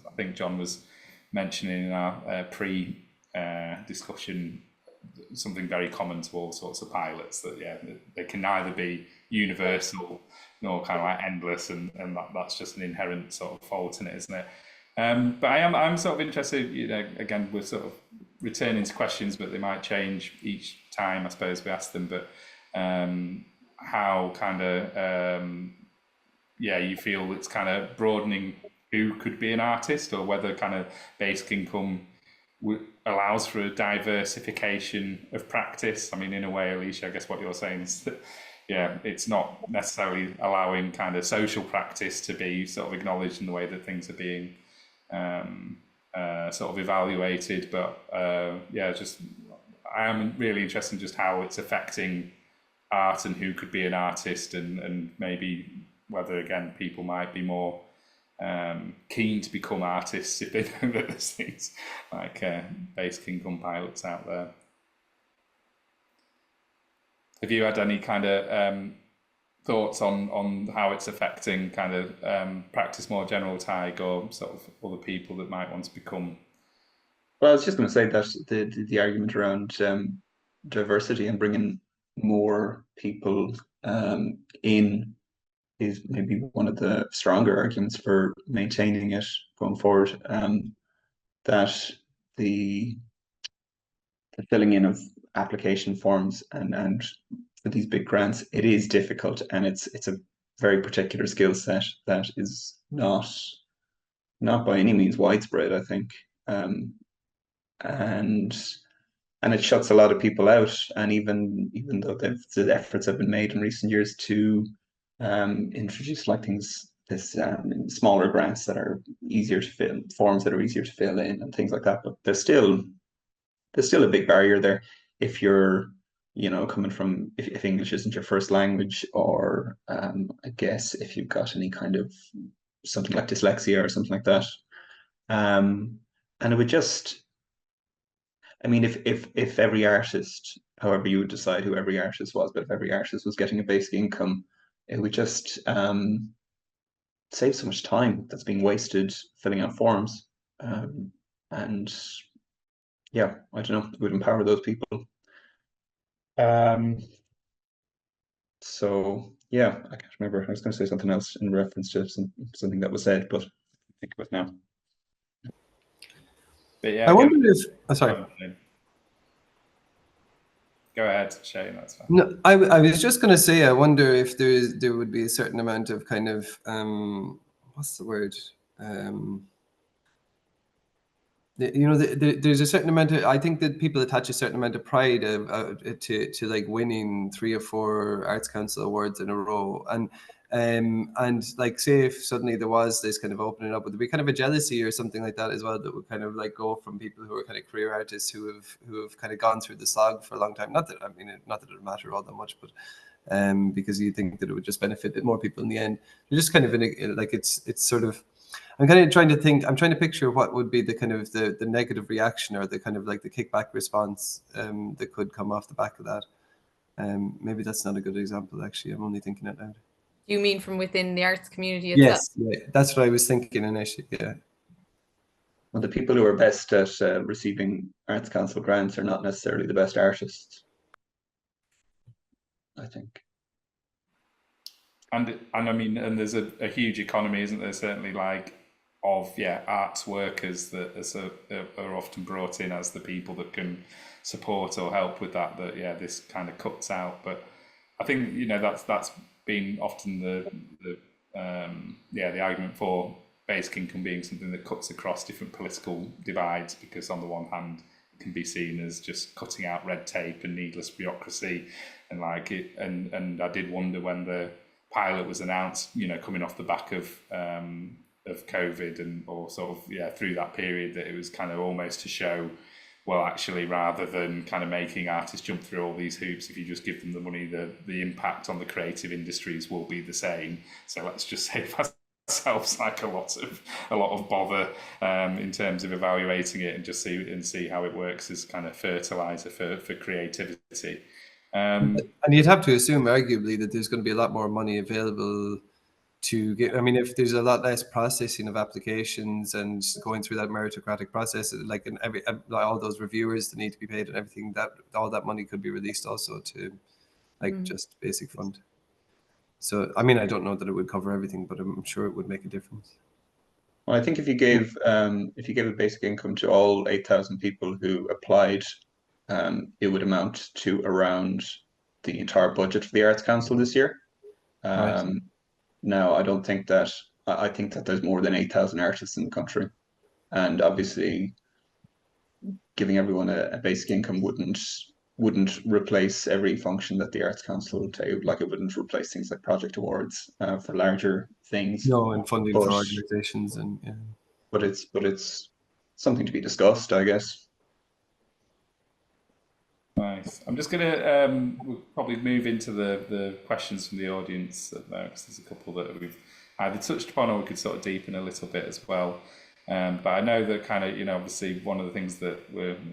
I think John was mentioning in our discussion, something very common to all sorts of pilots, that they can neither be universal nor kind of like endless, and that's just an inherent sort of fault in it, isn't it? But I'm sort of interested, you know, again, we're sort of returning to questions, but they might change each time, I suppose, we ask them. But how kind of you feel it's kind of broadening who could be an artist, or whether kind of basic income allows for a diversification of practice. I mean, in a way, Alicia, I guess what you're saying is that, it's not necessarily allowing kind of social practice to be sort of acknowledged in the way that things are being sort of evaluated. But just I am really interested in just how it's affecting art and who could be an artist, and maybe whether, again, people might be more keen to become artists if they know that there's things like basic income pilots out there. Have you had any kind of thoughts on how it's affecting kind of practice more general, Tig, or sort of other people that might want to become? Well, I was just going to say that the argument around diversity and bringing more people in is maybe one of the stronger arguments for maintaining it going forward. That the filling in of application forms and for these big grants, it is difficult, and it's a very particular skill set that is not by any means widespread, I think. And and it shuts a lot of people out. And even though the efforts have been made in recent years to introduce like this smaller grants that are easier to fill, forms that are easier to fill in, and things like that, but there's still a big barrier there if you're, you know, coming from, if English isn't your first language, or I guess if you've got any kind of something like dyslexia or something like that. And it would just, I mean, if every artist, however you would decide who every artist was, but if every artist was getting a basic income, it would just save so much time that's being wasted filling out forms. And yeah, I don't know, it would empower those people. So yeah, I can't remember. I was going to say something else in reference to something that was said, but I think of it now. But yeah, I wonder if, oh, sorry. Go ahead, Shane, that's fine. No, I was just going to say, I wonder if there would be a certain amount of kind of, what's the word? You know, there's a certain amount of, I think that people attach a certain amount of pride to like winning 3 or 4 Arts Council awards in a row, and like, say if suddenly there was this kind of opening up, would there be kind of a jealousy or something like that as well, that would kind of like go from people who are kind of career artists who have kind of gone through the slog for a long time? Not that, I mean, not that it would matter all that much, but because you think that it would just benefit more people in the end. You're just kind of in a, like, it's sort of, I'm kind of trying to think, I'm trying to picture what would be the kind of the negative reaction, or the kind of like the kickback response that could come off the back of that. Maybe that's not a good example, actually. I'm only thinking it loud. You mean from within the arts community itself? Yes, yeah, that's what I was thinking initially, yeah. Well, the people who are best at receiving Arts Council grants are not necessarily the best artists, I think. And I mean, and there's a huge economy, isn't there? Certainly, like, of arts workers that are often brought in as the people that can support or help with that. This kind of cuts out. But I think, you know, that's been often the argument for basic income being something that cuts across different political divides, because on the one hand it can be seen as just cutting out red tape and needless bureaucracy, and like it, and I did wonder when the pilot was announced, you know, coming off the back of COVID, and or sort of through that period, that it was kind of almost to show, well, actually, rather than kind of making artists jump through all these hoops, if you just give them the money, the impact on the creative industries will be the same. So let's just save ourselves like a lot of bother in terms of evaluating it, and just see how it works as kind of fertilizer for creativity. And you'd have to assume, arguably, that there's going to be a lot more money available to get. I mean, if there's a lot less processing of applications and going through that meritocratic process, like in all those reviewers that need to be paid and everything, that all that money could be released also to like just basic fund. So, I mean, I don't know that it would cover everything, but I'm sure it would make a difference. Well, I think if you gave a basic income to all 8,000 people who applied, it would amount to around the entire budget for the Arts Council this year. Right. Now, I don't think that, I think that there's more than 8,000 artists in the country. And obviously, giving everyone a basic income wouldn't replace every function that the Arts Council would take. Like, it wouldn't replace things like project awards for larger things. No, and funding for organizations, and But it's something to be discussed, I guess. Nice. I'm just gonna we'll probably move into the questions from the audience at the moment, because there's a couple that we've either touched upon, or we could sort of deepen a little bit as well. But I know that kind of, you know, obviously one of the things that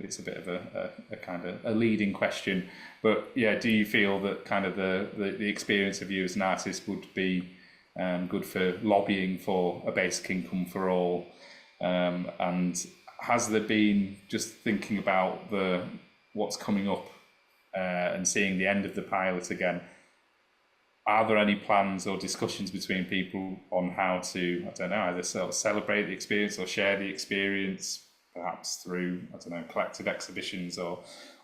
it's a bit of a kind of a leading question, but yeah, do you feel that kind of the experience of you as an artist would be good for lobbying for a basic income for all? And has there been, just thinking about what's coming up and seeing the end of the pilot again, are there any plans or discussions between people on how to, I don't know, either sort of celebrate the experience or share the experience, perhaps through, I don't know, collective exhibitions or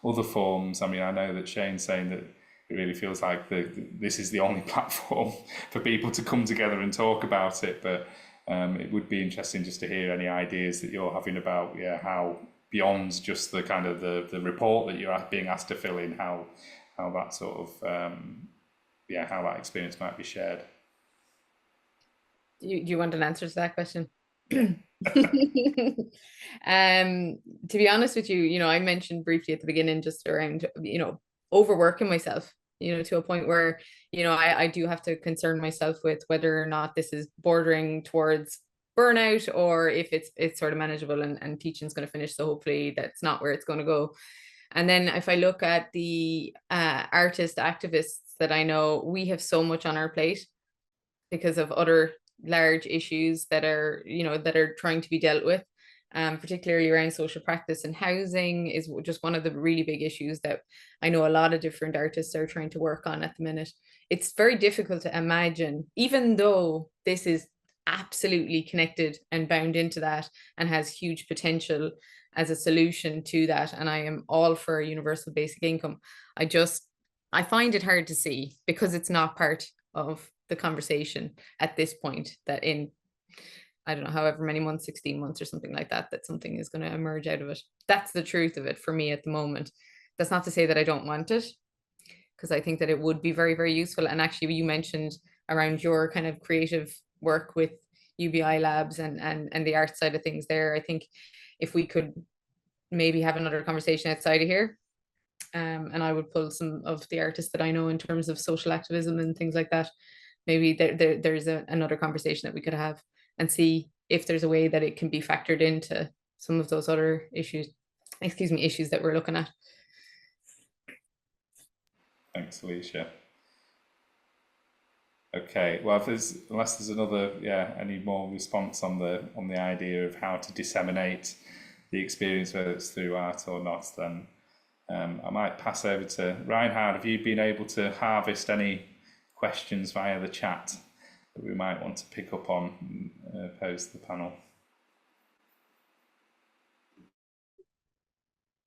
other forms? I mean, I know that Shane's saying that it really feels like this is the only platform for people to come together and talk about it, but it would be interesting just to hear any ideas that you're having about how beyond just the kind of the report that you're being asked to fill in, how that sort of how that experience might be shared. Do you want an answer to that question? To be honest with you, I mentioned briefly at the beginning just around, overworking myself, to a point where, I do have to concern myself with whether or not this is bordering towards burnout, or if it's sort of manageable, and teaching's going to finish. So hopefully that's not where it's going to go. And then if I look at the artist activists that I know, we have so much on our plate because of other large issues that are trying to be dealt with, particularly around social practice, and housing is just one of the really big issues that I know a lot of different artists are trying to work on at the minute. It's very difficult to imagine, even though this is absolutely connected and bound into that and has huge potential as a solution to that, and I am all for universal basic income. I find it hard to see, because it's not part of the conversation at this point, that in, I don't know, however many months, 16 months or something like that, that something is going to emerge out of it. That's the truth of it for me at the moment. That's not to say that I don't want it, because I think that it would be very, very useful. And actually, you mentioned around your kind of creative work with UBI Labs and the art side of things there. I think if we could maybe have another conversation outside of here, and I would pull some of the artists that I know in terms of social activism and things like that, maybe there's another conversation that we could have, and see if there's a way that it can be factored into some of those other issues that we're looking at. Thanks, Alicia. Okay, well, unless there's another, any more response on the idea of how to disseminate the experience, whether it's through art or not, then I might pass over to Reinhard. Have you been able to harvest any questions via the chat that we might want to pick up on and pose to the panel?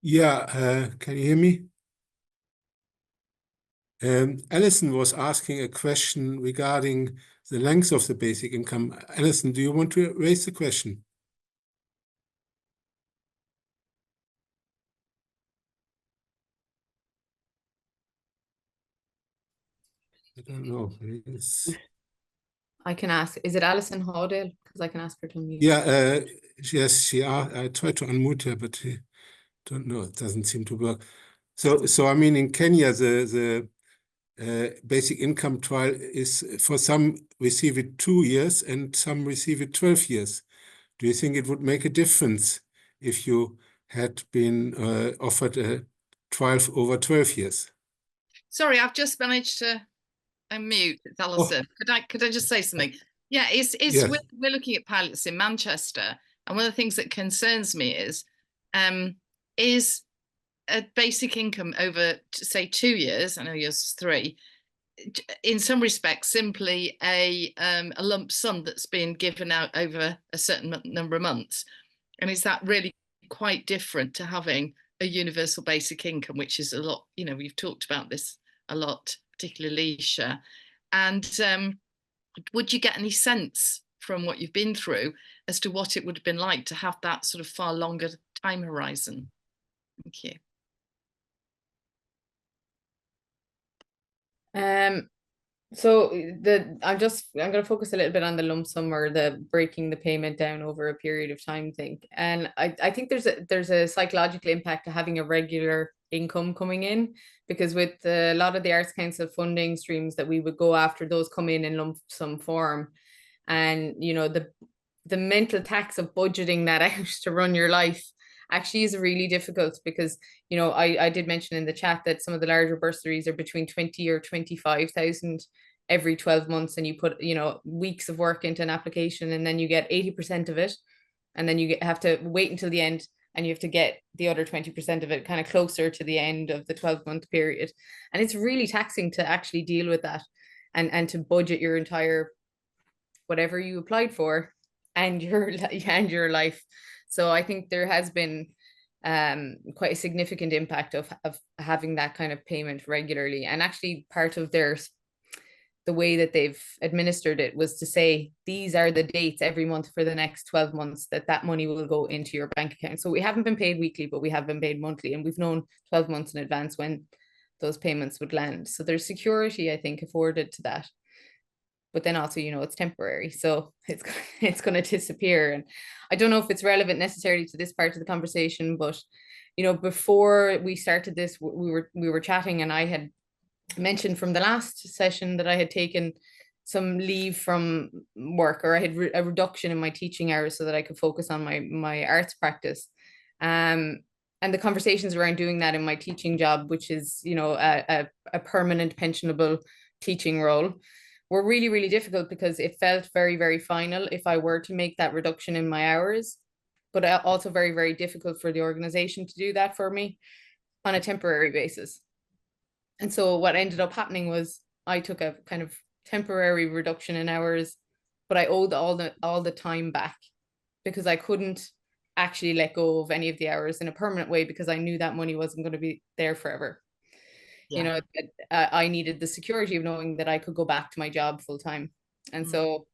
Yeah, can you hear me? Alison was asking a question regarding the length of the basic income. Alison, do you want to raise the question? I don't know. I can ask. Is it Alison Howdale? Because I can ask her to unmute. Yeah, yes, I tried to unmute her, but I don't know. It doesn't seem to work. So I mean, in Kenya, the basic income trial is, for some receive it 2 years and some receive it 12 years. Do you think it would make a difference if you had been offered a trial over 12 years? Sorry, I've just managed to unmute. It's Alison. Oh. Could I just say something? Yeah, yes. We're looking at pilots in Manchester, and one of the things that concerns me is a basic income over, say, 2 years. I know yours is 3. In some respects, simply a lump sum that's been given out over a certain number of months, and is that really quite different to having a universal basic income, which is a lot? We've talked about this a lot, particularly Alicia. And would you get any sense from what you've been through as to what it would have been like to have that sort of far longer time horizon? Thank you. So I'm going to focus a little bit on the lump sum, or the breaking the payment down over a period of time thing. And I think there's a psychological impact to having a regular income coming in, because with a lot of the Arts Council funding streams that we would go after, those come in lump sum form. And the mental tax of budgeting that out to run your life actually is really difficult, because I did mention in the chat that some of the larger bursaries are between 20 or 25,000 every 12 months, and you put weeks of work into an application, and then you get 80% of it, and then you have to wait until the end, and you have to get the other 20% of it kind of closer to the end of the 12-month period. And it's really taxing to actually deal with that, and to budget your entire whatever you applied for and your life. So I think there has been quite a significant impact of having that kind of payment regularly. And actually part of their the way that they've administered it was to say, these are the dates every month for the next 12 months that money will go into your bank account. So we haven't been paid weekly, but we have been paid monthly, and we've known 12 months in advance when those payments would land. So there's security, I think, afforded to that. But then also, you know, it's temporary, so it's going to disappear. And I don't know if it's relevant necessarily to this part of the conversation, but, you know, before we started this, we were chatting, and I had mentioned from the last session that I had taken some leave from work, or I had a reduction in my teaching hours so that I could focus on my arts practice. And the conversations around doing that in my teaching job, which is, you know, a permanent pensionable teaching role, were really, really difficult, because it felt very, very final if I were to make that reduction in my hours, but also very, very difficult for the organization to do that for me on a temporary basis. And so what ended up happening was I took a kind of temporary reduction in hours, but I owed all the time back, because I couldn't actually let go of any of the hours in a permanent way, because I knew that money wasn't going to be there forever. Yeah. You know, I needed the security of knowing that I could go back to my job full time. And so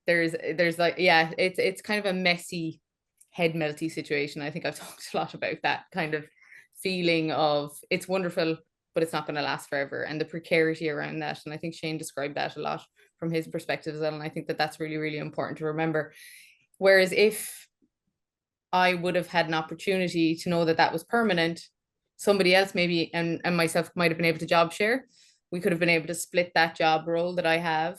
there's like, yeah, it's kind of a messy, head melty situation. I think I've talked a lot about that kind of feeling of it's wonderful, but it's not going to last forever, and the precarity around that. And I think Shane described that a lot from his perspective as well. And I think that that's really, really important to remember. Whereas if I would have had an opportunity to know that that was permanent, somebody else maybe and myself might have been able to job share. We could have been able to split that job role that I have,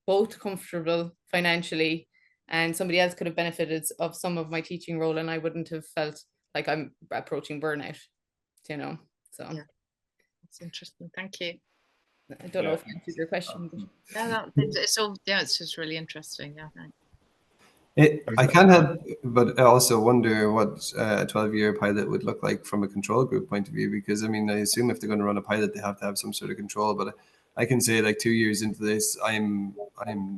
both comfortable financially, and somebody else could have benefited of some of my teaching role, and I wouldn't have felt like I'm approaching burnout, you know. So yeah. That's interesting. Thank you. I don't know if I answered your question. But... No, it's all, yeah, it's just really interesting. Yeah, thanks. I can't help but also wonder what a 12-year pilot would look like from a control group point of view, because I mean, I assume if they're going to run a pilot, they have to have some sort of control. But I can say, like, 2 years into this, I'm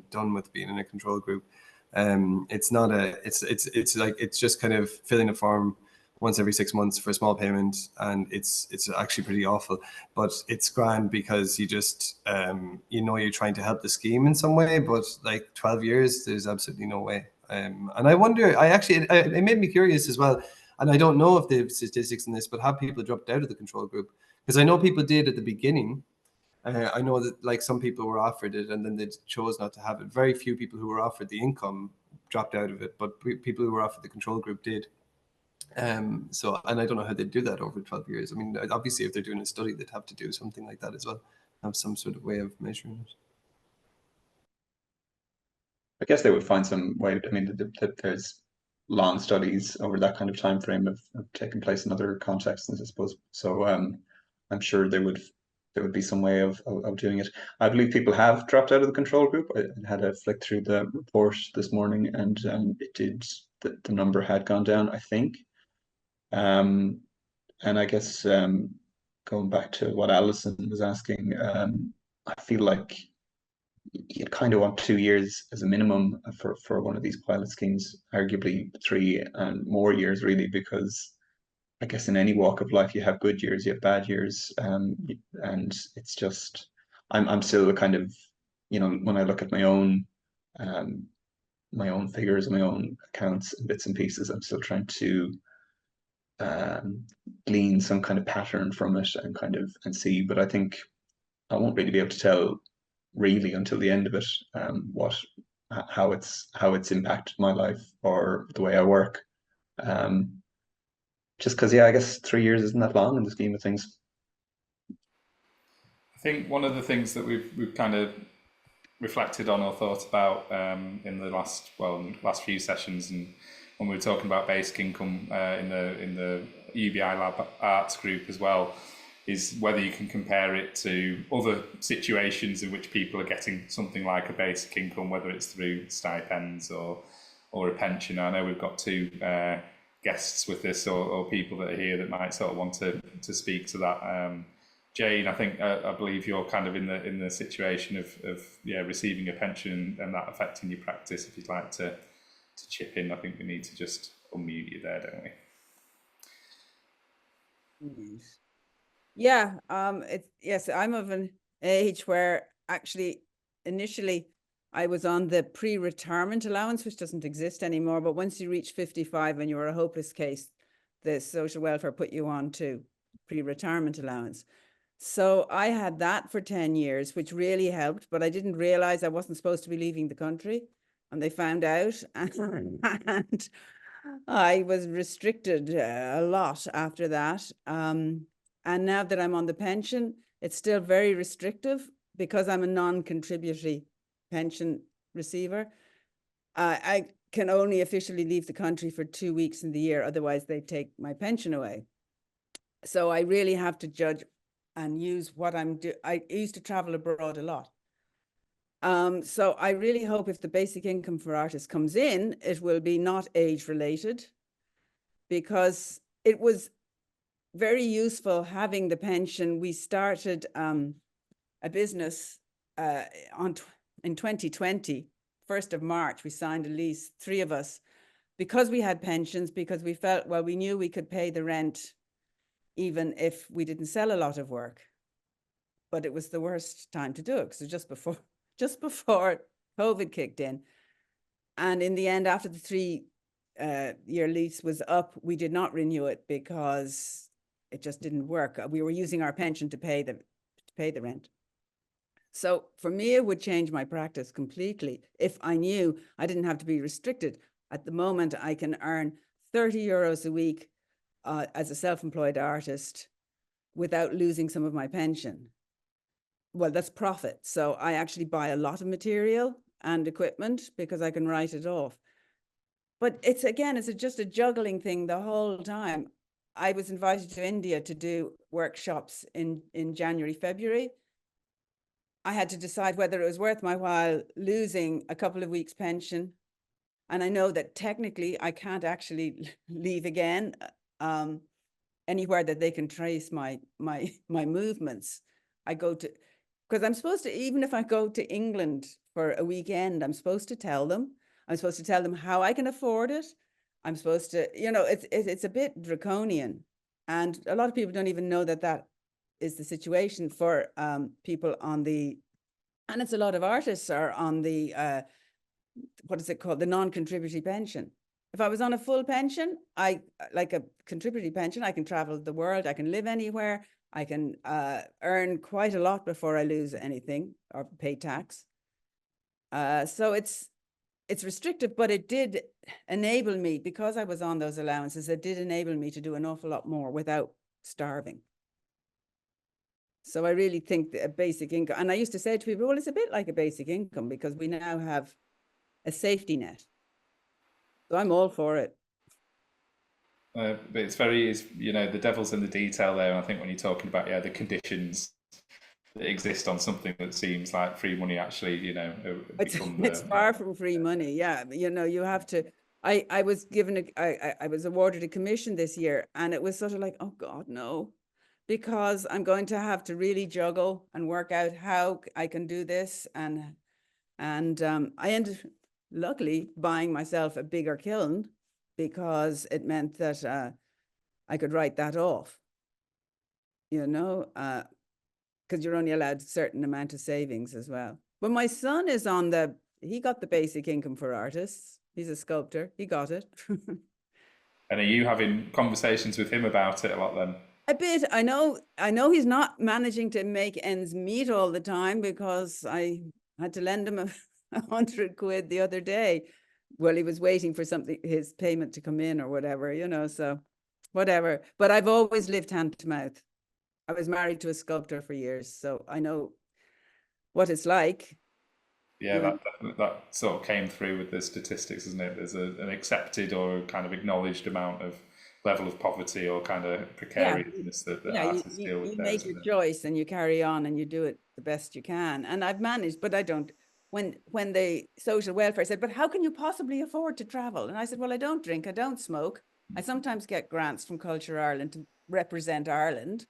done with being in a control group. It's not a, it's like, it's just kind of filling a form once every 6 months for a small payment, and it's actually pretty awful, but it's grand because you just you know, you're trying to help the scheme in some way. But like 12 years, there's absolutely no way. And I wonder, it made me curious as well, and I don't know if they have statistics in this, but have people dropped out of the control group? Because I know people did at the beginning. I know that, like, some people were offered it and then they chose not to have it. Very few people who were offered the income dropped out of it, but people who were offered the control group did. So, and I don't know how they do that over 12 years. I mean, obviously, if they're doing a study, they'd have to do something like that as well, have some sort of way of measuring it. I guess they would find some way. I mean, there's long studies over that kind of time frame of taking place in other contexts, I suppose. So I'm sure there would be some way of doing it. I believe people have dropped out of the control group. I had a flick through the report this morning, and it did. The number had gone down, I think. And I guess going back to what Alison was asking, I feel like you'd kind of want 2 years as a minimum for one of these pilot schemes, arguably 3 and more years, really, because I guess in any walk of life you have good years, you have bad years, and it's just I'm still kind of, you know, when I look at my own figures, my own accounts and bits and pieces, I'm still trying to glean some kind of pattern from it and see, but I think I won't really be able to tell really until the end of it how it's impacted my life or the way I work, just because, yeah, I guess 3 years isn't that long in the scheme of things. I think one of the things that we've kind of reflected on or thought about in the last few sessions, and when we were talking about basic income in the UBI Lab Arts group as well, is whether you can compare it to other situations in which people are getting something like a basic income, whether it's through stipends or a pension. I know we've got 2 guests with this, or people that are here that might sort of want to speak to that. Jane, I believe you're kind of in the situation of receiving a pension and that affecting your practice. If you'd like to chip in, I think we need to just unmute you there, don't we? Yeah, yes, I'm of an age where actually initially I was on the pre-retirement allowance, which doesn't exist anymore. But once you reach 55 and you were a hopeless case, the social welfare put you on to pre-retirement allowance. So I had that for 10 years, which really helped, but I didn't realize I wasn't supposed to be leaving the country. And they found out, and I was restricted a lot after that. And now that I'm on the pension, it's still very restrictive because I'm a non-contributory pension receiver. I can only officially leave the country for 2 weeks in the year, otherwise they take my pension away. So I really have to judge and use what I'm doing. I used to travel abroad a lot. So I really hope if the basic income for artists comes in, it will be not age related, because it was very useful having the pension. We started a business in 2020, 1st of March, we signed a lease, 3 of us, because we had pensions, because we felt, well, we knew we could pay the rent even if we didn't sell a lot of work. But it was the worst time to do it, because it was just before COVID kicked in. And in the end, after the 3-year lease was up, we did not renew it because it just didn't work. We were using our pension to pay the rent. So for me, it would change my practice completely if I knew I didn't have to be restricted. At the moment, I can earn 30 euros a week as a self-employed artist without losing some of my pension. Well, that's profit. So I actually buy a lot of material and equipment because I can write it off. But it's just a juggling thing the whole time. I was invited to India to do workshops in January, February. I had to decide whether it was worth my while losing a couple of weeks' pension. And I know that technically I can't actually leave again anywhere that they can trace my movements. I go to, because I'm supposed to, even if I go to England for a weekend, I'm supposed to tell them. I'm supposed to tell them how I can afford it. I'm supposed to, it's a bit draconian. And a lot of people don't even know that is the situation for people on the, and it's a lot of artists are on the, what is it called? The non-contributory pension. If I was on a full pension, like a contributory pension, I can travel the world, I can live anywhere, I can earn quite a lot before I lose anything or pay tax. So it's restrictive, but it did enable me, because I was on those allowances, it did enable me to do an awful lot more without starving. So I really think that a basic income, and I used to say to people, well, it's a bit like a basic income because we now have a safety net. So I'm all for it. But it's the devil's in the detail there. And I think when you're talking about, the conditions that exist on something that seems like free money, actually, it's far from free money. Yeah. You have to, I was given, I was awarded a commission this year, and it was sort of like, oh God, no, because I'm going to have to really juggle and work out how I can do this. And I ended luckily buying myself a bigger kiln, because it meant that I could write that off, because you're only allowed a certain amount of savings as well. But my son is he got the basic income for artists. He's a sculptor. He got it. And are you having conversations with him about it a lot then? A bit. I know he's not managing to make ends meet all the time, because I had to lend him 100 quid the other day. Well, he was waiting for his payment to come in or whatever, so whatever. But I've always lived hand to mouth. I was married to a sculptor for years, so I know what it's like. Yeah, that sort of came through with the statistics, isn't it? There's an accepted or kind of acknowledged amount of level of poverty or kind of precariousness that artists deal with. You make your choice and you carry on and you do it the best you can. And I've managed, but I don't. When the social welfare said, but how can you possibly afford to travel? And I said, well, I don't drink, I don't smoke. I sometimes get grants from Culture Ireland to represent Ireland,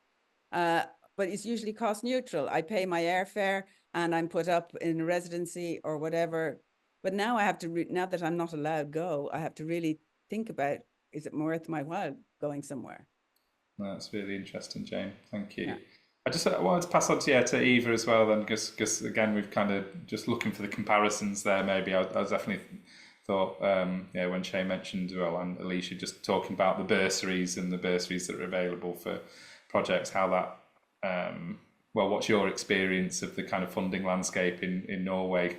but it's usually cost neutral. I pay my airfare and I'm put up in a residency or whatever. But now I have to, now that I'm not allowed go, I have to really think about, is it worth my while going somewhere? That's really interesting, Jane. Thank you. I just wanted to pass on to Eva as well, then, because again we've kind of just looking for the comparisons there. Maybe I definitely thought, when Shay mentioned, well, and Alicia just talking about the bursaries and the bursaries that are available for projects, how that, what's your experience of the kind of funding landscape in Norway?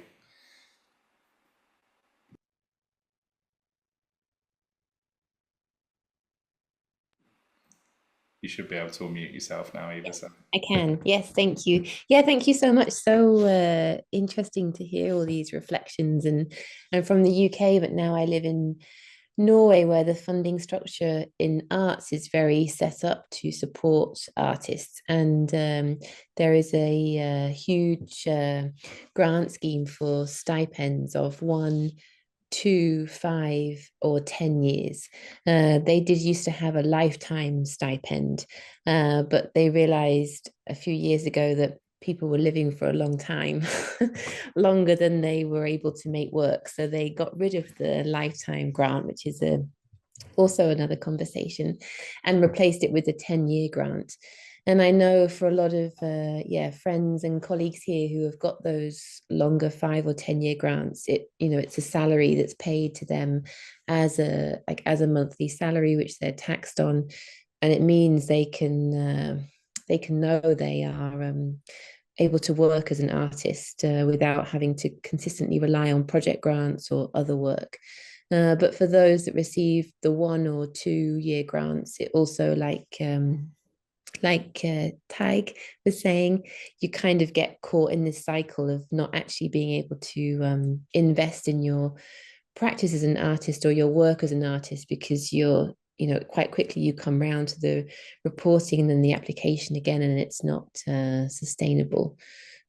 You should be able to unmute yourself now, Eva. So. I can. Yes, thank you. Yeah, thank you so much. So interesting to hear all these reflections. And I'm from the UK, but now I live in Norway, where the funding structure in arts is very set up to support artists. And there is a huge grant scheme for stipends of 1, 2, 5, or 10 years. They did used to have a lifetime stipend, but they realized a few years ago that people were living for a long time, longer than they were able to make work. So they got rid of the lifetime grant, which is also another conversation, and replaced it with a 10-year grant. And I know for a lot of friends and colleagues here who have got those longer 5 or 10-year grants, it's a salary that's paid to them as a monthly salary, which they're taxed on, and it means they can know they are able to work as an artist without having to consistently rely on project grants or other work. But for those that receive the 1 or 2-year grants, it also Tig was saying, you kind of get caught in this cycle of not actually being able to invest in your practice as an artist or your work as an artist, because you're, quite quickly you come around to the reporting and then the application again, and it's not sustainable.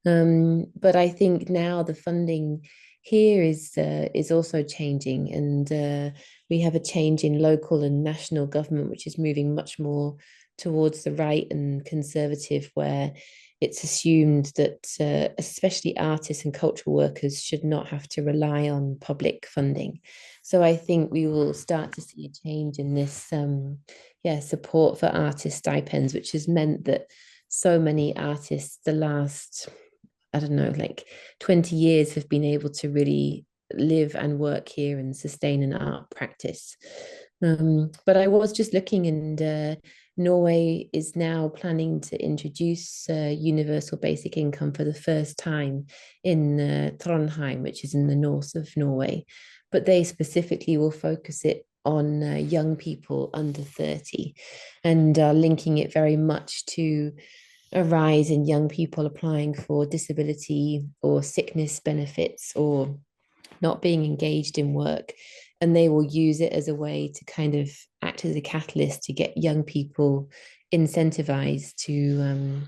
But I think now the funding here is also changing, and we have a change in local and national government, which is moving much more towards the right and conservative, where it's assumed that especially artists and cultural workers should not have to rely on public funding. So I think we will start to see a change in this support for artist stipends, which has meant that so many artists the last, 20 years have been able to really live and work here and sustain an art practice. But I was just looking, and Norway is now planning to introduce universal basic income for the first time in Trondheim, which is in the north of Norway. But they specifically will focus it on young people under 30, and linking it very much to a rise in young people applying for disability or sickness benefits or not being engaged in work. And they will use it as a way to kind of act as a catalyst to get young people incentivized to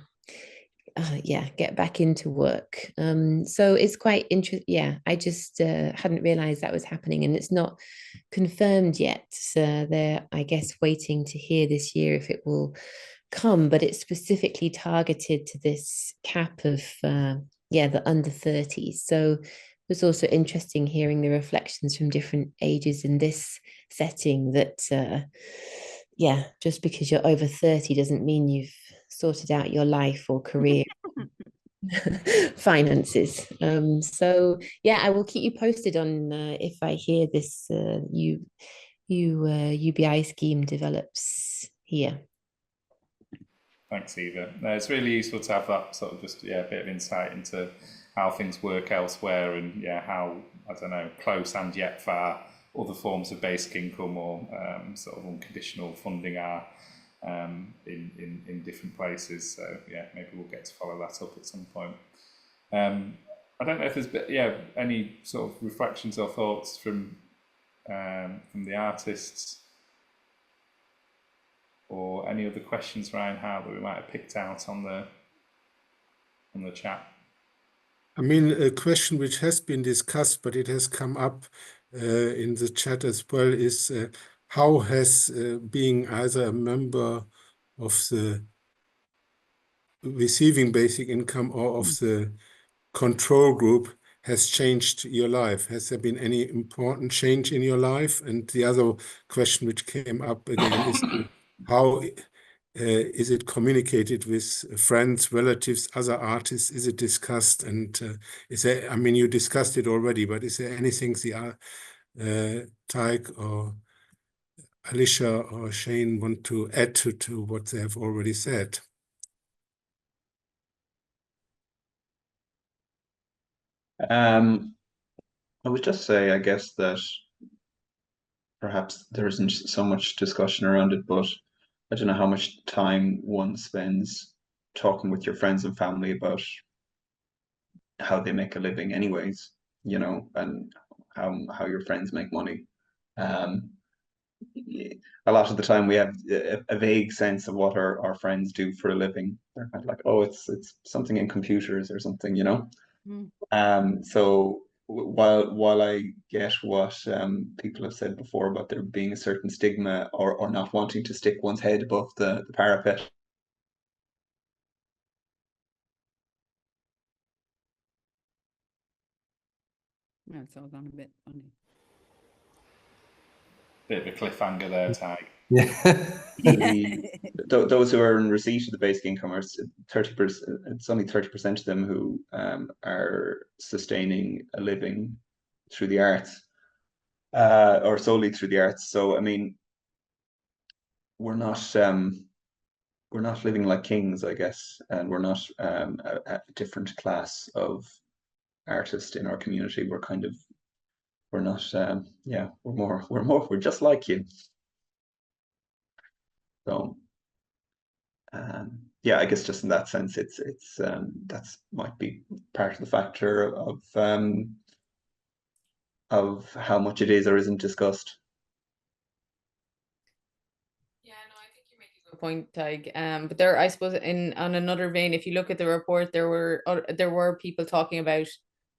get back into work. So it's quite interesting. Yeah, I just hadn't realized that was happening, and it's not confirmed yet. They're, I guess, waiting to hear this year if it will come, but it's specifically targeted to this cap of the under 30s. So it was also interesting hearing the reflections from different ages in this setting, that just because you're over 30 doesn't mean you've sorted out your life or career finances. So I will keep you posted on if I hear this UBI scheme develops here. Thanks, Eva. No, it's really useful to have that sort of just a bit of insight into how things work elsewhere, and how, I don't know, close and yet far other forms of basic income or sort of unconditional funding are in different places. So maybe we'll get to follow that up at some point. I don't know if there's any sort of reflections or thoughts from the artists, or any other questions, Ryan, that we might have picked out on the chat. I mean, a question which has been discussed, but it has come up in the chat as well, is how has being either a member of the receiving basic income or of the control group has changed your life? Has there been any important change in your life? And the other question which came up again is how Is it communicated with friends, relatives, other artists? Is it discussed? And is there, I mean, you discussed it already, but is there anything the Taik or Alicia or Shane want to add to what they have already said? I would just say, I guess, that perhaps there isn't so much discussion around it, but I don't know how much time one spends talking with your friends and family about how they make a living anyways, you know, and how your friends make money. A lot of the time we have a vague sense of what our friends do for a living. They're kind of like, oh, it's something in computers or something, you know. So while I get what people have said before about there being a certain stigma or not wanting to stick one's head above the parapet. Yeah, it's all gone a bit funny. Bit of a cliffhanger there, Tag. Those who are in receipt of the basic income are 30%. It's only 30% of them who are sustaining a living through the arts, or solely through the arts. So I mean, we're not living like kings, I guess, and we're not a different class of artist in our community. We're kind of, we're not, yeah, we're just like you. So, yeah, I guess just in that sense, it's that's might be part of the factor of how much it is or isn't discussed. Yeah, no, I think you make a good point, Tig. But there, I suppose, on another vein, if you look at the report, there were people talking about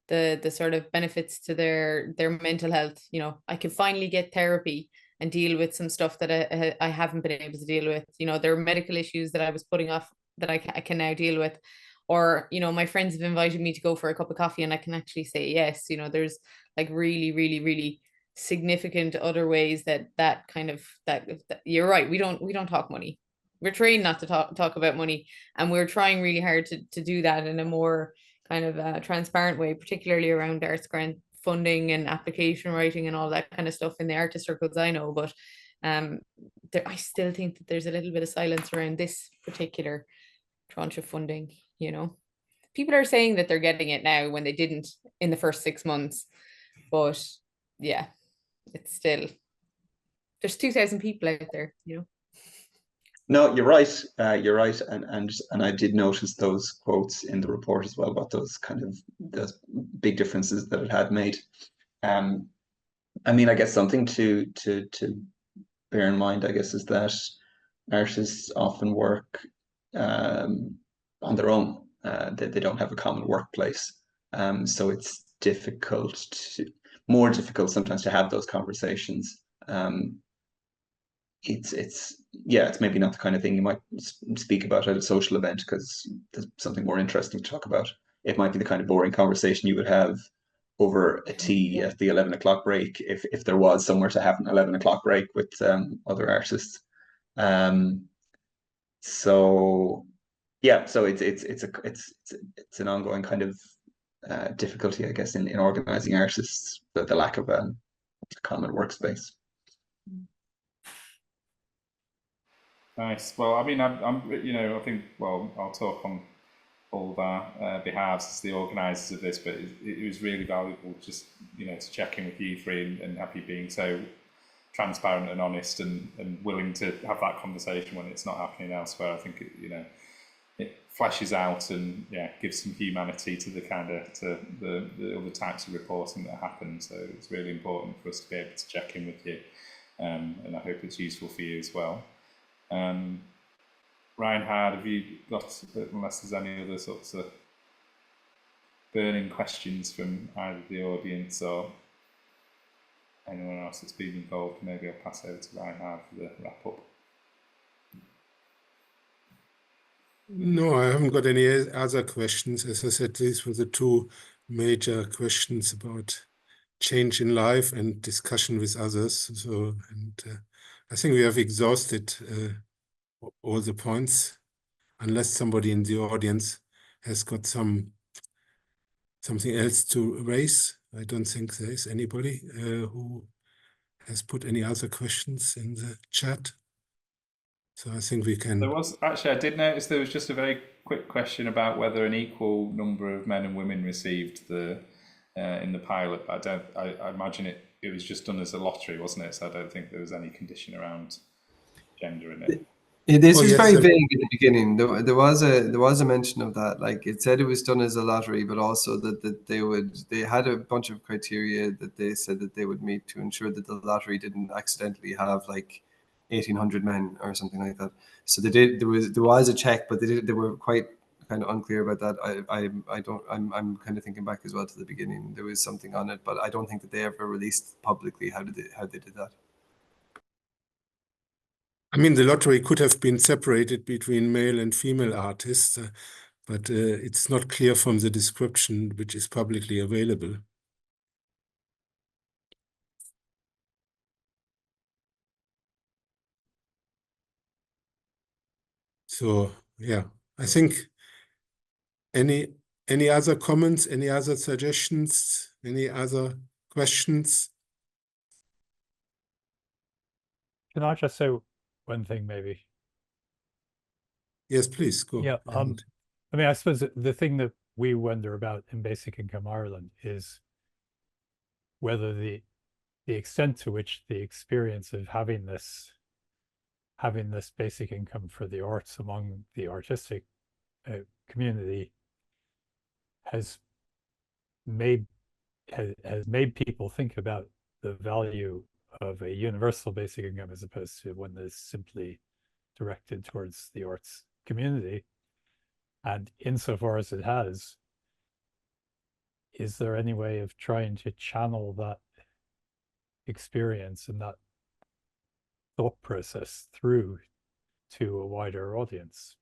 the sort of benefits to their mental health. You know, I can finally get therapy and deal with some stuff that I haven't been able to deal with. You know, there are medical issues that I was putting off that I can now deal with. Or, you know, my friends have invited me to go for a cup of coffee and I can actually say yes. You know, there's like really, really, really significant other ways that kind of that you're right, we don't talk money. We're trained not to talk about money, and we're trying really hard to do that in a more kind of transparent way, particularly around arts grant funding and application writing and all that kind of stuff in the artist circles I know. But I still think that there's a little bit of silence around this particular tranche of funding. You know, people are saying that they're getting it now when they didn't in the first 6 months, but yeah, it's still, there's 2,000 people out there, you know. No, you're right. You're right, and I did notice those quotes in the report as well about those kind of those big differences that it had made. I mean, I guess something to bear in mind, I guess, is that artists often work on their own. They don't have a common workplace, so it's more difficult sometimes to have those conversations. It's maybe not the kind of thing you might speak about at a social event because there's something more interesting to talk about. It might be the kind of boring conversation you would have over a tea at the 11 o'clock break, if there was somewhere to have an 11 o'clock break with other artists. So yeah, so it's an ongoing kind of difficulty, I guess, in organizing artists, the lack of a common workspace. Nice. Well, I mean, I'm you know, I think, well, I'll talk on all of our behalves as the organisers of this, but it was really valuable just, you know, to check in with you three and have you being so transparent and honest and willing to have that conversation when it's not happening elsewhere. I think, you know, it fleshes out and, yeah, gives some humanity to the kind of, to the other types of reporting that happen. So it's really important for us to be able to check in with you. And I hope it's useful for you as well. Reinhard, have you got, unless there's any other sorts of burning questions from either the audience or anyone else that's been involved, maybe I'll pass over to Reinhard for the wrap up. No, I haven't got any other questions. As I said, these were the two major questions about change in life and discussion with others. So, and I think we have exhausted all the points, unless somebody in the audience has got something else to raise. I don't think there is anybody who has put any other questions in the chat. So I think we can. There was actually, I did notice there was just a very quick question about whether an equal number of men and women received the in the pilot. But I imagine it was just done as a lottery, wasn't it? So I don't think there was any condition around gender in it. This is yes, very vague at the beginning. There was a mention of that. Like it said it was done as a lottery, but also that they had a bunch of criteria that they said that they would meet to ensure that the lottery didn't accidentally have like 1,800 men or something like that. So they did. There was a check, but they were quite kind of unclear about that. I'm kind of thinking back as well to the beginning. There was something on it, but I don't think that they ever released publicly how they did that. I mean, the lottery could have been separated between male and female artists, but it's not clear from the description, which is publicly available. So, yeah, I think any other comments, any other suggestions, any other questions? Can I just say one thing, maybe? Yes, please go. Yeah. I mean, I suppose the thing that we wonder about in Basic Income Ireland is whether the extent to which the experience of having this basic income for the arts among the artistic community has made people think about the value of a universal basic income as opposed to one that's simply directed towards the arts community. And insofar as it has, is there any way of trying to channel that experience and that thought process through to a wider audience?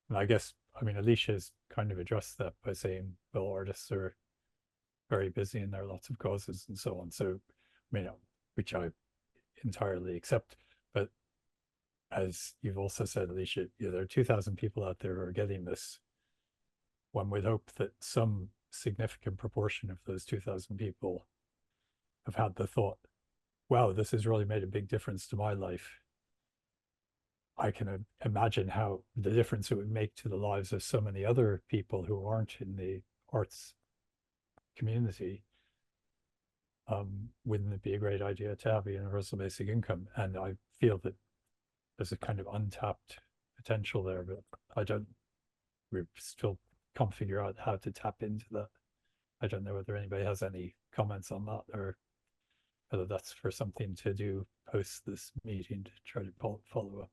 And I guess, I mean, Alicia's kind of addressed that by saying, well, artists are very busy and there are lots of causes and so on. So, you know, which I entirely accept. But as you've also said, Alicia, you know, there are 2,000 people out there who are getting this. One would hope that some significant proportion of those 2,000 people have had the thought, wow, this has really made a big difference to my life. I can imagine how the difference it would make to the lives of so many other people who aren't in the arts community. Wouldn't it be a great idea to have a universal basic income? And I feel that there's a kind of untapped potential there, but we still can't figure out how to tap into that. I don't know whether anybody has any comments on that or whether that's for something to do post this meeting to try to follow up.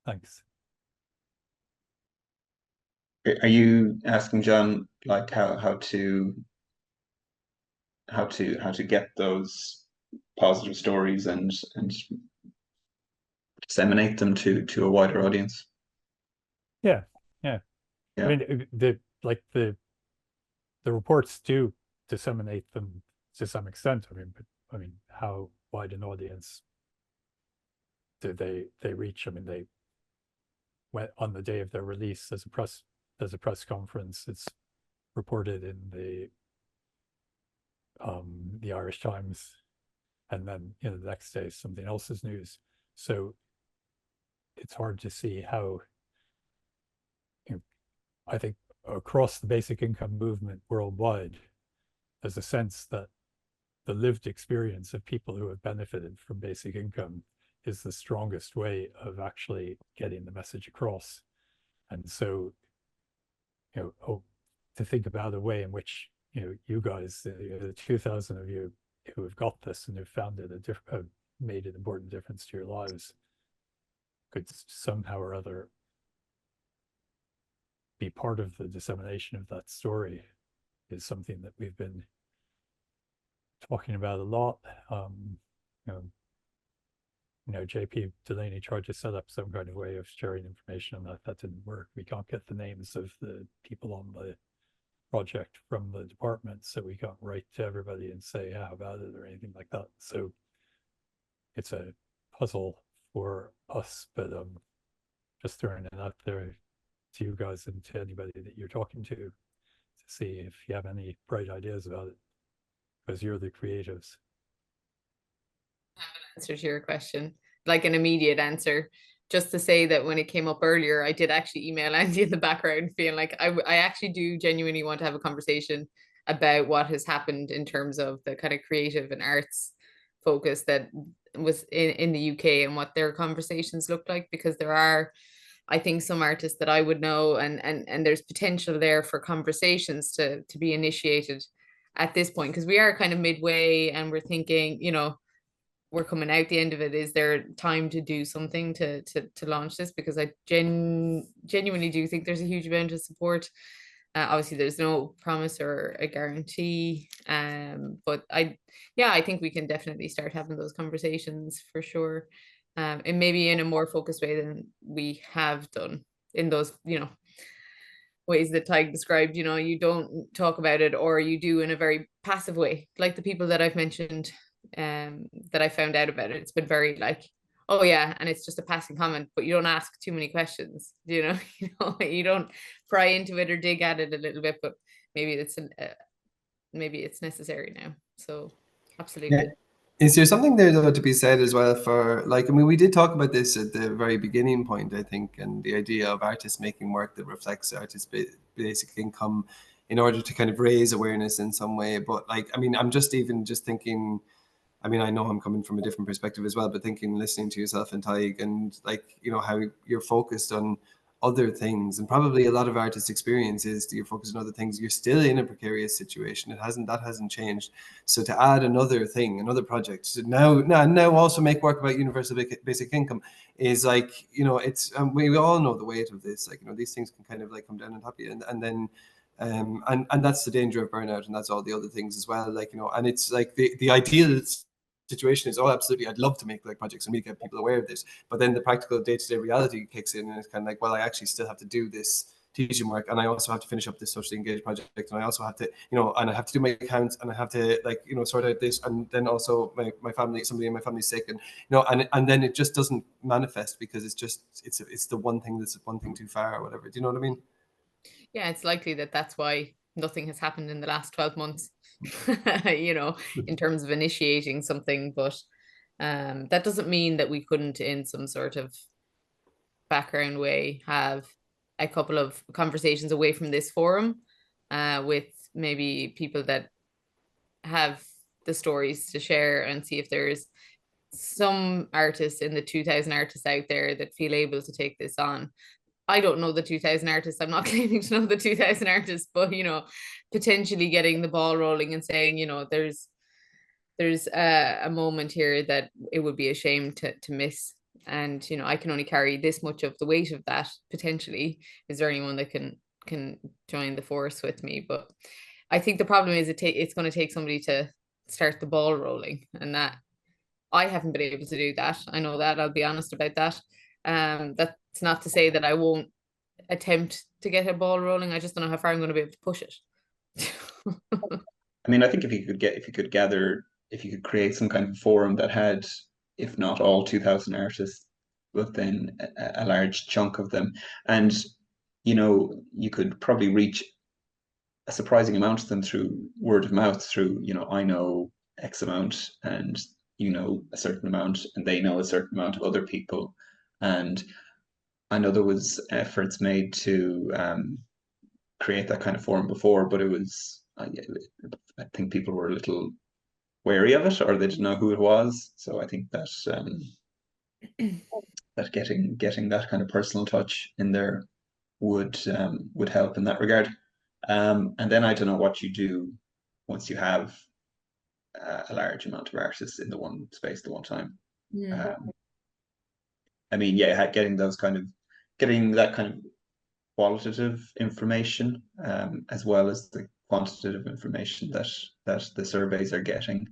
Thanks. Are you asking John like how to get those positive stories and disseminate them to a wider audience? Yeah. Yeah. I mean, the reports do disseminate them to some extent. I mean, how wide an audience do they reach? I mean, they went on the day of their release. There's a press conference. It's reported in the Irish Times, and then the next day something else is news. So it's hard to see how. I think across the basic income movement worldwide, there's a sense that the lived experience of people who have benefited from basic income is the strongest way of actually getting the message across. And so, to think about a way in which, you guys, the 2,000 of you who have got this and have found it made an important difference to your lives, could somehow or other be part of the dissemination of that story is something that we've been talking about a lot. JP Delaney tried to set up some kind of way of sharing information on that. That didn't work. We can't get the names of the people on the project from the department, so we can't write to everybody and say how about it or anything like that. So it's a puzzle for us, but just throwing it out there to you guys and to anybody that you're talking to see if you have any bright ideas about it, because you're the creatives. Answer to your question, like an immediate answer, just to say that when it came up earlier, I did actually email Andy in the background feeling like I actually do genuinely want to have a conversation about what has happened in terms of the kind of creative and arts focus that was in the UK and what their conversations look like, because there are, I think, some artists that I would know, and there's potential there for conversations to be initiated at this point, because we are kind of midway and we're thinking, you know, we're coming out the end of it. Is there time to do something to launch this? Because I genuinely do think there's a huge amount of support. Obviously, there's no promise or a guarantee, but I think we can definitely start having those conversations for sure, and maybe in a more focused way than we have done in those, you know, ways that Tig described. You know, you don't talk about it, or you do in a very passive way, like the people that I've mentioned, that I found out about it. It's been very like, oh yeah, and it's just a passing comment, but you don't ask too many questions, you know. You don't pry into it or dig at it a little bit, but maybe it's necessary now. So absolutely. Yeah. Is there something there though to be said as well for, like, I mean, we did talk about this at the very beginning point, I think, and the idea of artists making work that reflects artists' basic income in order to kind of raise awareness in some way. But like, I mean, I'm just thinking, I mean, I know I'm coming from a different perspective as well, but thinking, listening to yourself and Tig, and like, you know, how you're focused on other things, and probably a lot of artists' experience is that you're focused on other things. You're still in a precarious situation. That hasn't changed. So to add another thing, another project, to now also make work about universal basic income is like, you know, it's we all know the weight of this. Like, you know, these things can kind of like come down on top of you, and then. And that's the danger of burnout, and that's all the other things as well. Like, you know, and it's like the ideal situation is, oh, absolutely, I'd love to make like projects and really get people aware of this, but then the practical day-to-day reality kicks in, and it's kind of like, well, I actually still have to do this teaching work, and I also have to finish up this socially engaged project, and I also have to, you know, and I have to do my accounts, and I have to, like, you know, sort out this, and then also my family, somebody in my family's sick, and you know, and then it just doesn't manifest because it's the one thing that's one thing too far or whatever. Do you know what I mean? Yeah, it's likely that that's why nothing has happened in the last 12 months, you know, in terms of initiating something. But that doesn't mean that we couldn't, in some sort of background way, have a couple of conversations away from this forum, with maybe people that have the stories to share, and see if there's some artists in the 2000 artists out there that feel able to take this on. I don't know the 2000 artists. I'm not claiming to know the 2000 artists, but, you know, potentially getting the ball rolling and saying, you know, there's a moment here that it would be a shame to miss. And, you know, I can only carry this much of the weight of that potentially. Is there anyone that can join the force with me? But I think the problem is it's going to take somebody to start the ball rolling, and that I haven't been able to do that. I know that, I'll be honest about that. That's not to say that I won't attempt to get a ball rolling. I just don't know how far I'm going to be able to push it. I mean, I think if you could create some kind of forum that had, if not all 2000 artists, but then a large chunk of them, and, you know, you could probably reach a surprising amount of them through word of mouth, through, you know, I know X amount, and you know a certain amount, and they know a certain amount of other people. And I know there was efforts made to create that kind of forum before, but it was, I think people were a little wary of it, or they didn't know who it was. So I think that that getting that kind of personal touch in there would help in that regard. And then I don't know what you do once you have a large amount of artists in the one space at the one time. I mean, yeah, getting that kind of qualitative information, as well as the quantitative information that the surveys are getting,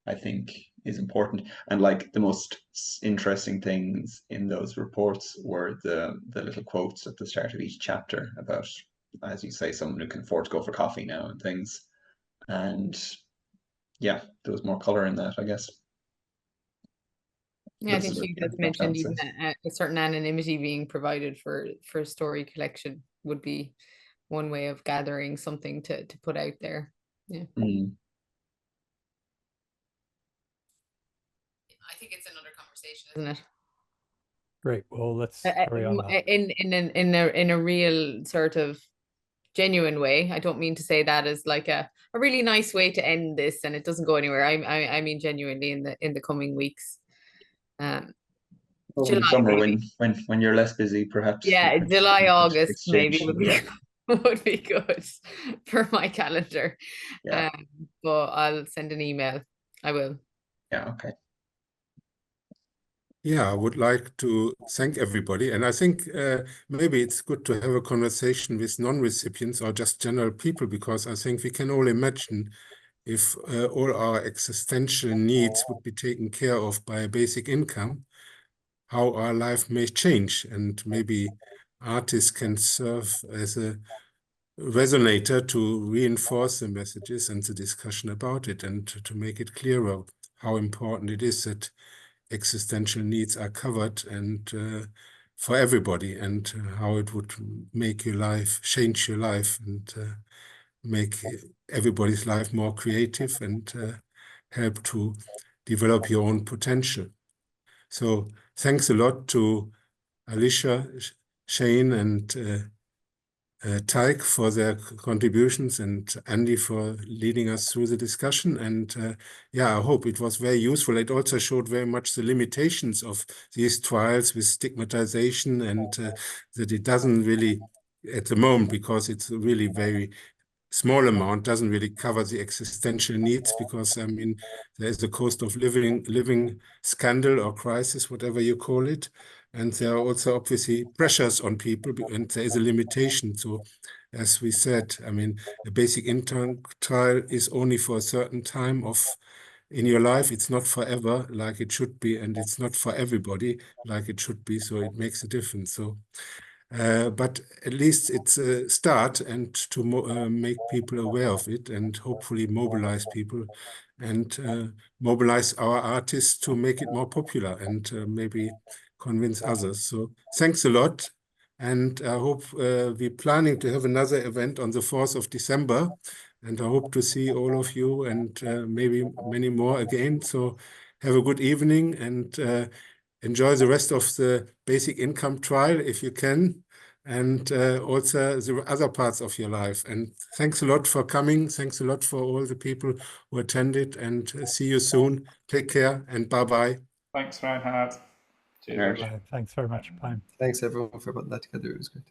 I think is important. And like the most interesting things in those reports were the little quotes at the start of each chapter about, as you say, someone who can afford to go for coffee now and things. And yeah, there was more color in that, I guess. Yeah, I That's think you that just makes mentioned sense. even a certain anonymity being provided for story collection would be one way of gathering something to put out there. Yeah. Mm. I think it's another conversation, isn't it? Great. Well, let's carry on that. In a real sort of genuine way. I don't mean to say that as like a really nice way to end this and it doesn't go anywhere. I mean genuinely in the coming weeks. Over the July, summer, maybe. when you're less busy, perhaps. Yeah, we could- July, we could August exchange. maybe would be Yeah. would be good for my calendar. Yeah. But I'll send an email. I will. Yeah. Okay. Yeah, I would like to thank everybody. And I think maybe it's good to have a conversation with non-recipients or just general people, because I think we can all imagine if all our existential needs would be taken care of by a basic income, how our life may change. And maybe artists can serve as a resonator to reinforce the messages and the discussion about it, and to make it clearer how important it is that existential needs are covered and for everybody, and how it would make your life, change your life, and make everybody's life more creative and help to develop your own potential. So thanks a lot to Alicia, Shane, and Taik for their contributions, and Andy for leading us through the discussion. And yeah, I hope it was very useful. It also showed very much the limitations of these trials with stigmatization, and that it doesn't really, at the moment, because it's a really very small amount, doesn't really cover the existential needs, because I mean, there's the cost of living scandal or crisis, whatever you call it. And there are also obviously pressures on people, and there is a limitation. So as we said, I mean, a basic income trial is only for a certain time in your life. It's not forever like it should be, and it's not for everybody like it should be. So it makes a difference. So but at least it's a start, and to make people aware of it, and hopefully mobilize people, and mobilize our artists to make it more popular, and maybe convince others. So thanks a lot. And I hope we're planning to have another event on the 4th of December. And I hope to see all of you, and maybe many more again. So have a good evening, and enjoy the rest of the basic income trial if you can, and also the other parts of your life. And thanks a lot for coming. Thanks a lot for all the people who attended, and see you soon. Take care, and bye-bye. Thanks, Reinhard. Cheers. Thanks very much. Bye. Thanks everyone for putting that together. It was great.